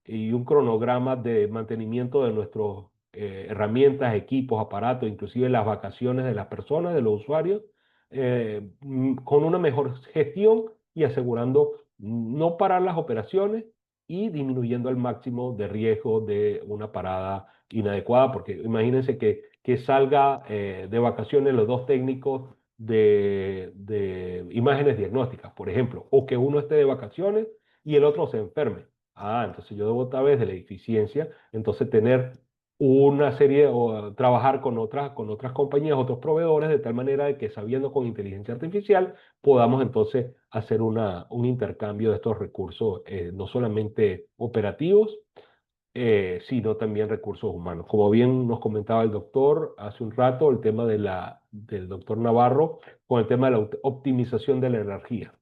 y un cronograma de mantenimiento de nuestras herramientas, equipos, aparatos, inclusive las vacaciones de las personas, de los usuarios, con una mejor gestión y asegurando no parar las operaciones y disminuyendo al máximo de riesgo de una parada inadecuada, porque imagínense que salga de vacaciones los dos técnicos de imágenes diagnósticas, por ejemplo, o que uno esté de vacaciones y el otro se enferme. Entonces yo debo otra vez de la eficiencia, entonces tener una serie o trabajar con otras compañías, otros proveedores, de tal manera de que sabiendo con inteligencia artificial podamos entonces hacer un intercambio de estos recursos, no solamente operativos, sino también recursos humanos. Como bien nos comentaba el doctor hace un rato, el tema del doctor Navarro, con el tema de la optimización de la energía.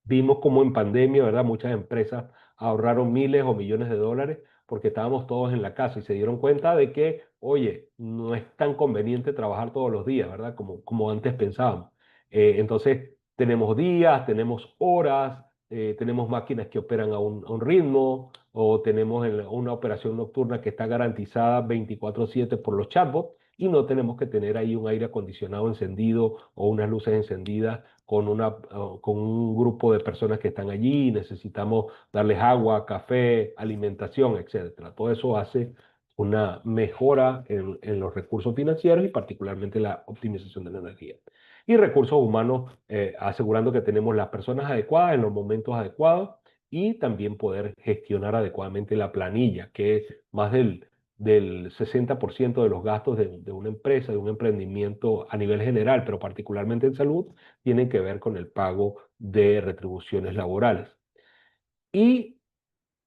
Vimos como en pandemia, ¿verdad? Muchas empresas ahorraron miles o millones de dólares porque estábamos todos en la casa y se dieron cuenta de que, oye, no es tan conveniente trabajar todos los días, ¿verdad? Como antes pensábamos. Entonces, tenemos días, tenemos horas, tenemos máquinas que operan a un ritmo, o tenemos una operación nocturna que está garantizada 24/7 por los chatbots, y no tenemos que tener ahí un aire acondicionado encendido o unas luces encendidas con un grupo de personas que están allí. Necesitamos darles agua, café, alimentación, etcétera. Todo eso hace una mejora en los recursos financieros y particularmente la optimización de la energía. Y recursos humanos, asegurando que tenemos las personas adecuadas en los momentos adecuados, y también poder gestionar adecuadamente la planilla, que es más del 60% de los gastos de una empresa, de un emprendimiento a nivel general, pero particularmente en salud, tienen que ver con el pago de retribuciones laborales. Y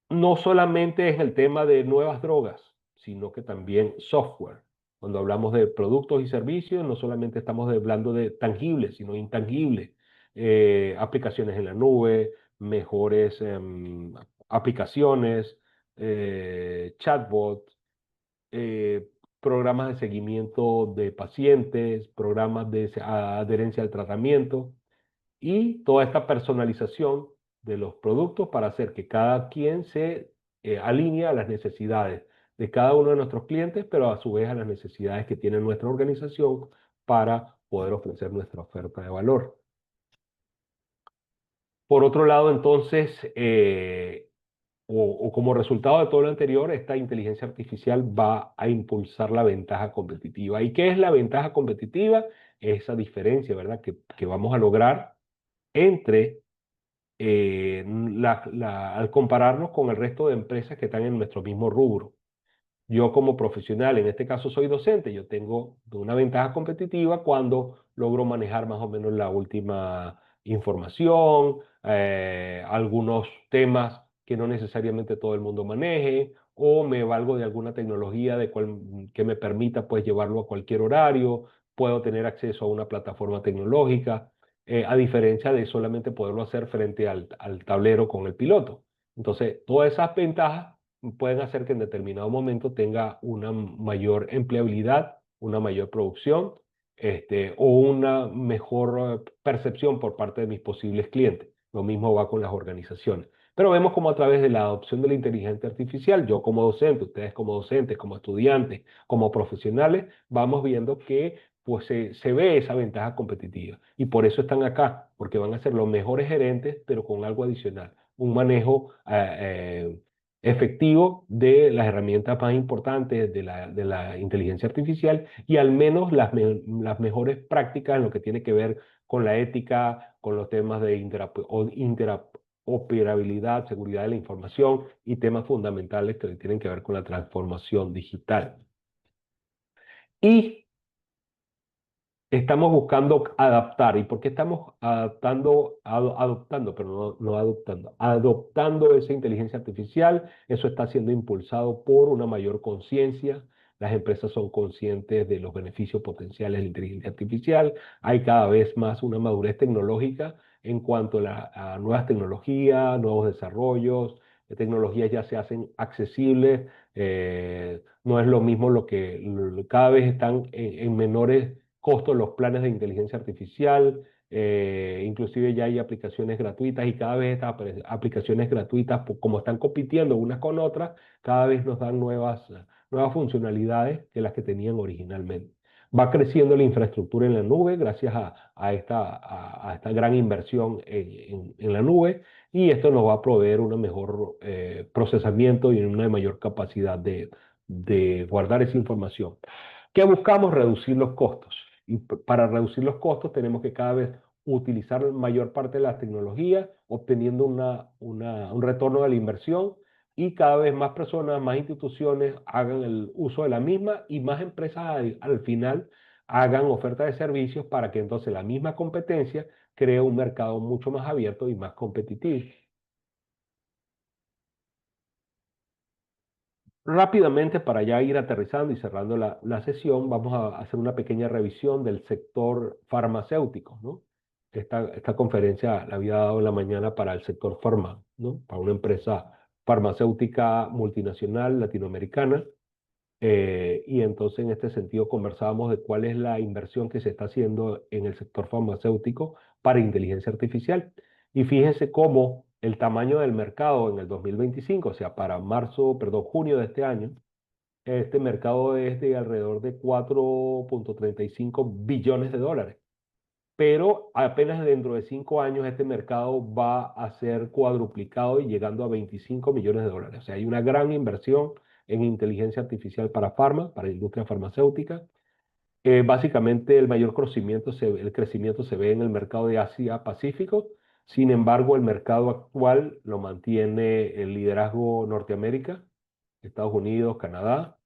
no solamente es el tema de nuevas drogas, sino que también software. Cuando hablamos de productos y servicios, no solamente estamos hablando de tangibles, sino intangibles. Aplicaciones en la nube, mejores aplicaciones, chatbots, eh, programas de seguimiento de pacientes, programas de adherencia al tratamiento, y toda esta personalización de los productos para hacer que cada quien se alinee a las necesidades de cada uno de nuestros clientes, pero a su vez a las necesidades que tiene nuestra organización para poder ofrecer nuestra oferta de valor. Por otro lado, entonces, o como resultado de todo lo anterior, esta inteligencia artificial va a impulsar la ventaja competitiva. ¿Y qué es la ventaja competitiva? Esa diferencia, ¿verdad?, que vamos a lograr entre al compararnos con el resto de empresas que están en nuestro mismo rubro. Yo como profesional, en este caso soy docente, yo tengo una ventaja competitiva cuando logro manejar más o menos la última información, algunos temas que no necesariamente todo el mundo maneje, o me valgo de alguna tecnología que me permita pues llevarlo a cualquier horario, puedo tener acceso a una plataforma tecnológica, a diferencia de solamente poderlo hacer frente al tablero con el piloto. Entonces, todas esas ventajas pueden hacer que en determinado momento tenga una mayor empleabilidad, una mayor producción, o una mejor percepción por parte de mis posibles clientes. Lo mismo va con las organizaciones. Pero vemos como a través de la adopción de la inteligencia artificial, yo como docente, ustedes como docentes, como estudiantes, como profesionales, vamos viendo que pues se ve esa ventaja competitiva. Y por eso están acá, porque van a ser los mejores gerentes, pero con algo adicional, un manejo efectivo de las herramientas más importantes de la inteligencia artificial, y al menos las mejores prácticas en lo que tiene que ver con la ética, con los temas de interoperabilidad, seguridad de la información y temas fundamentales que tienen que ver con la transformación digital. Y estamos buscando adaptar. ¿Y por qué estamos adoptando, pero no adoptando? Adoptando esa inteligencia artificial. Eso está siendo impulsado por una mayor conciencia. Las empresas son conscientes de los beneficios potenciales de la inteligencia artificial. Hay cada vez más una madurez tecnológica en cuanto a nuevas tecnologías, nuevos desarrollos. Tecnologías ya se hacen accesibles. No es lo mismo cada vez están en menores costos los planes de inteligencia artificial. Inclusive ya hay aplicaciones gratuitas, y cada vez estas aplicaciones gratuitas, como están compitiendo unas con otras, cada vez nos dan nuevas funcionalidades que las que tenían originalmente. Va creciendo la infraestructura en la nube gracias a esta gran inversión en la nube, y esto nos va a proveer un mejor procesamiento y una mayor capacidad de guardar esa información. ¿Qué buscamos? Reducir los costos. Y para reducir los costos tenemos que cada vez utilizar la mayor parte de la tecnología, obteniendo un retorno de la inversión, y cada vez más personas, más instituciones hagan el uso de la misma, y más empresas al final hagan oferta de servicios, para que entonces la misma competencia cree un mercado mucho más abierto y más competitivo. Rápidamente, para ya ir aterrizando y cerrando la sesión, vamos a hacer una pequeña revisión del sector farmacéutico, ¿no? Esta conferencia la había dado en la mañana para el sector farma, ¿no? Para una empresa farmacéutica multinacional latinoamericana. Y entonces en este sentido conversábamos de cuál es la inversión que se está haciendo en el sector farmacéutico para inteligencia artificial. Y fíjense cómo el tamaño del mercado en el 2025, o sea, para junio de este año, este mercado es de alrededor de 4,35 billones de dólares. Pero apenas dentro de 5 años este mercado va a ser cuadruplicado y llegando a 25 millones de dólares. O sea, hay una gran inversión en inteligencia artificial para la industria farmacéutica. Básicamente el crecimiento se ve en el mercado de Asia-Pacífico. Sin embargo, el mercado actual lo mantiene el liderazgo Norteamérica, Estados Unidos, Canadá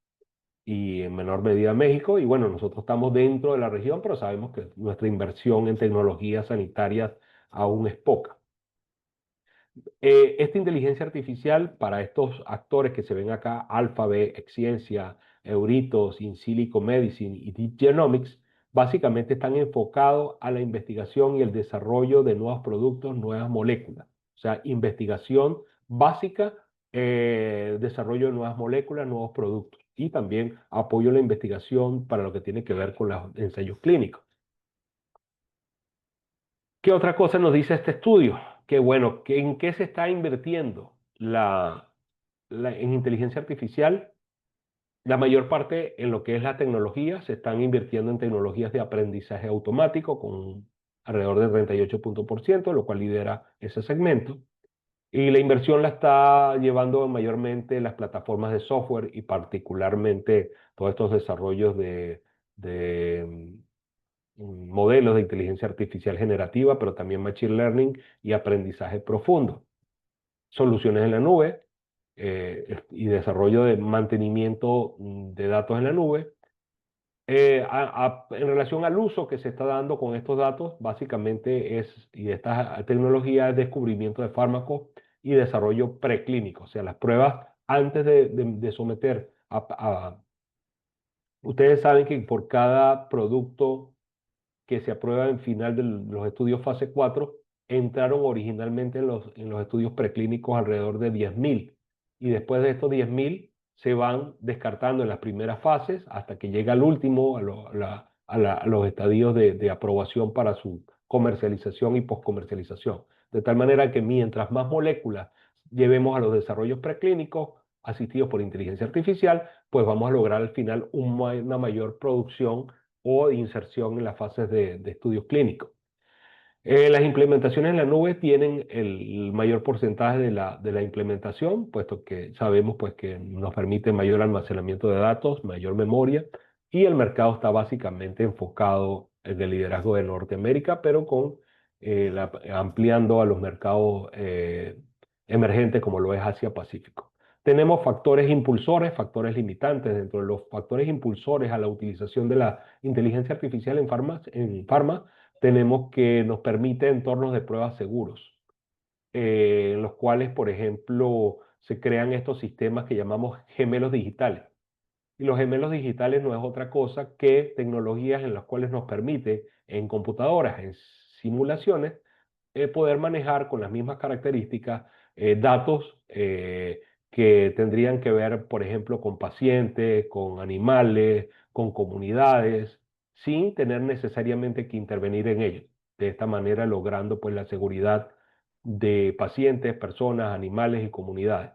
y en menor medida México. Y bueno, nosotros estamos dentro de la región, pero sabemos que nuestra inversión en tecnologías sanitarias aún es poca. Esta inteligencia artificial para estos actores que se ven acá, Alphabet, Exscientia, Euritos, InSilico Medicine y Deep Genomics, básicamente están enfocados a la investigación y el desarrollo de nuevos productos, nuevas moléculas. O sea, investigación básica, desarrollo de nuevas moléculas, nuevos productos. Y también apoyo a la investigación para lo que tiene que ver con los ensayos clínicos. ¿Qué otra cosa nos dice este estudio? Que bueno, ¿en qué se está invirtiendo en inteligencia artificial? La mayor parte en lo que es la tecnología, se están invirtiendo en tecnologías de aprendizaje automático con alrededor del 38%, lo cual lidera ese segmento. Y la inversión la está llevando mayormente las plataformas de software y particularmente todos estos desarrollos de modelos de inteligencia artificial generativa, pero también machine learning y aprendizaje profundo. Soluciones en la nube y desarrollo de mantenimiento de datos en la nube. En relación al uso que se está dando con estos datos, básicamente y esta tecnología es descubrimiento de fármacos y desarrollo preclínico, o sea, las pruebas antes de someter Ustedes saben que por cada producto que se aprueba en final de los estudios fase 4 entraron originalmente en los estudios preclínicos alrededor de 10.000. Y después de estos 10.000 se van descartando en las primeras fases hasta que llega al último, a los estadios de aprobación para su comercialización y poscomercialización. De tal manera que mientras más moléculas llevemos a los desarrollos preclínicos asistidos por inteligencia artificial, pues vamos a lograr al final una mayor producción o inserción en las fases de estudios clínicos. Las implementaciones en la nube tienen el mayor porcentaje de la implementación, puesto que sabemos pues, que nos permite mayor almacenamiento de datos, mayor memoria, y el mercado está básicamente enfocado en el liderazgo de Norteamérica, pero ampliando a los mercados emergentes como lo es Asia-Pacífico. Tenemos factores impulsores, factores limitantes. Dentro de los factores impulsores a la utilización de la inteligencia artificial en farma, tenemos que nos permite entornos de pruebas seguros, en los cuales, por ejemplo, se crean estos sistemas que llamamos gemelos digitales. Y los gemelos digitales no es otra cosa que tecnologías en las cuales nos permite en computadoras, en simulaciones, poder manejar con las mismas características datos que tendrían que ver, por ejemplo, con pacientes, con animales, con comunidades, sin tener necesariamente que intervenir en ellos. De esta manera logrando pues la seguridad de pacientes, personas, animales y comunidades.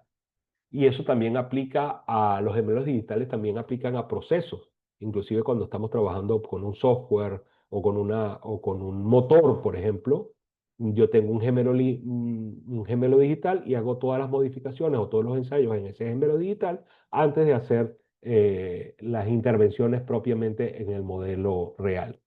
Y eso también aplica a los gemelos digitales, también aplican a procesos, inclusive cuando estamos trabajando con un software o con un motor, por ejemplo. Yo tengo un gemelo digital y hago todas las modificaciones o todos los ensayos en ese gemelo digital antes de hacer las intervenciones propiamente en el modelo real.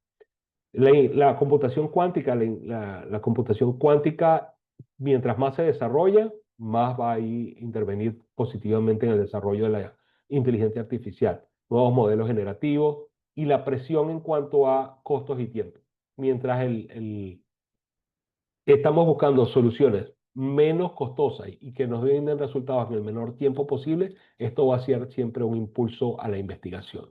La computación cuántica, la computación cuántica, mientras más se desarrolla, más va a intervenir positivamente en el desarrollo de la inteligencia artificial, nuevos modelos generativos y la presión en cuanto a costos y tiempo. Mientras estamos buscando soluciones menos costosas y que nos brinden resultados en el menor tiempo posible, esto va a ser siempre un impulso a la investigación.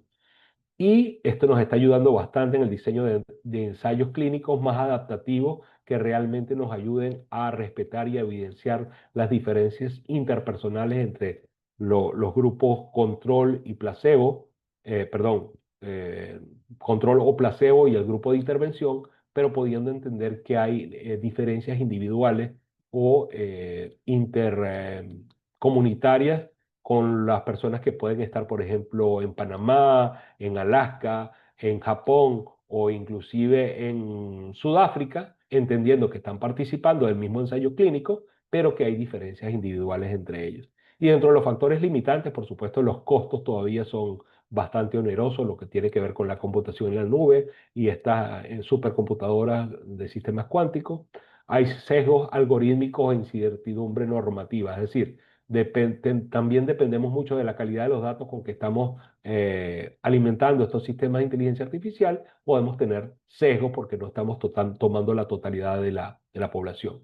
Y esto nos está ayudando bastante en el diseño de ensayos clínicos más adaptativos que realmente nos ayuden a respetar y a evidenciar las diferencias interpersonales entre los grupos control y placebo, perdón, control o placebo y el grupo de intervención, pero pudiendo entender que hay diferencias individuales o intercomunitarias con las personas que pueden estar, por ejemplo, en Panamá, en Alaska, en Japón o inclusive en Sudáfrica, entendiendo que están participando del mismo ensayo clínico, pero que hay diferencias individuales entre ellos. Y dentro de los factores limitantes, por supuesto, los costos todavía son bastante onerosos, lo que tiene que ver con la computación en la nube y estas supercomputadoras de sistemas cuánticos. Hay sesgos algorítmicos e incertidumbre normativa, es decir, también dependemos mucho de la calidad de los datos con que estamos alimentando estos sistemas de inteligencia artificial. Podemos tener sesgos porque no estamos tomando la totalidad de la población.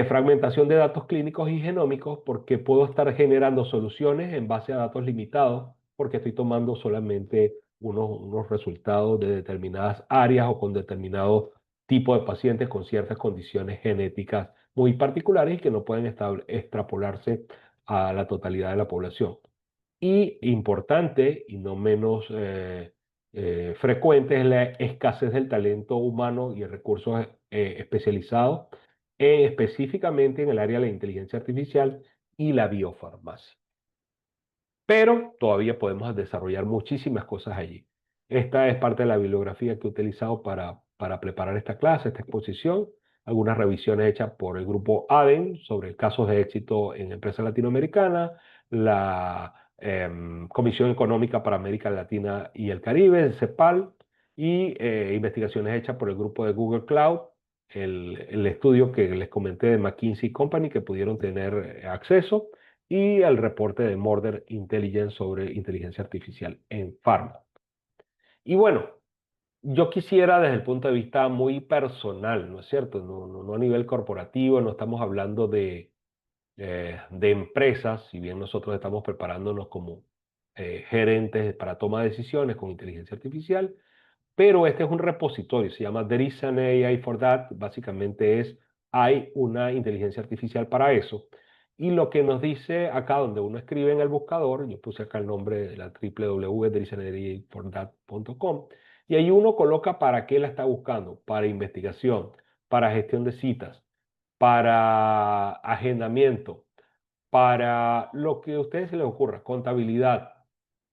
Fragmentación de datos clínicos y genómicos, porque puedo estar generando soluciones en base a datos limitados, porque estoy tomando solamente unos resultados de determinadas áreas o con determinado tipo de pacientes con ciertas condiciones genéticas muy particulares y que no pueden extrapolarse a la totalidad de la población. Y importante y no menos frecuente es la escasez del talento humano y recursos especializados, específicamente en el área de la inteligencia artificial y la biofarmacia. Pero todavía podemos desarrollar muchísimas cosas allí. Esta es parte de la bibliografía que he utilizado para preparar esta clase, esta exposición. Algunas revisiones hechas por el grupo ADEN sobre casos de éxito en empresas latinoamericanas, la Comisión Económica para América Latina y el Caribe, el CEPAL, y investigaciones hechas por el grupo de Google Cloud, el estudio que les comenté de McKinsey Company que pudieron tener acceso, y el reporte de Murder Intelligence sobre inteligencia artificial en Pharma. Y bueno, yo quisiera desde el punto de vista muy personal, ¿no es cierto? No a nivel corporativo, no estamos hablando de empresas, si bien nosotros estamos preparándonos como gerentes para toma de decisiones con inteligencia artificial, pero este es un repositorio, se llama There is an AI for that, básicamente hay una inteligencia artificial para eso. Y lo que nos dice acá donde uno escribe en el buscador, yo puse acá el nombre de la www.thereisanaIforthat.com, y ahí uno coloca para qué la está buscando: para investigación, para gestión de citas, para agendamiento, para lo que a ustedes se les ocurra, contabilidad,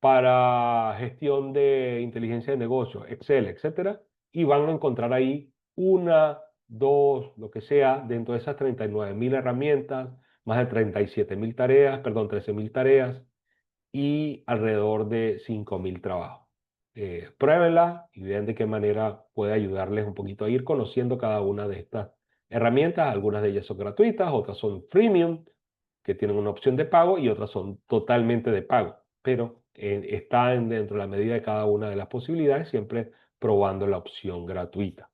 para gestión de inteligencia de negocios, Excel, etcétera, y van a encontrar ahí una, dos, lo que sea, dentro de esas 39.000 herramientas, más de 37.000 tareas, perdón, 13.000 tareas y alrededor de 5.000 trabajos. Pruébenla y vean de qué manera puede ayudarles un poquito a ir conociendo cada una de estas herramientas. Algunas de ellas son gratuitas, otras son freemium, que tienen una opción de pago, y otras son totalmente de pago, pero están dentro de la medida de cada una de las posibilidades, siempre probando la opción gratuita.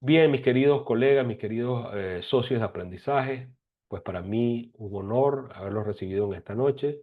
Bien, mis queridos colegas, mis queridos socios de aprendizaje, pues para mí un honor haberlos recibido en esta noche.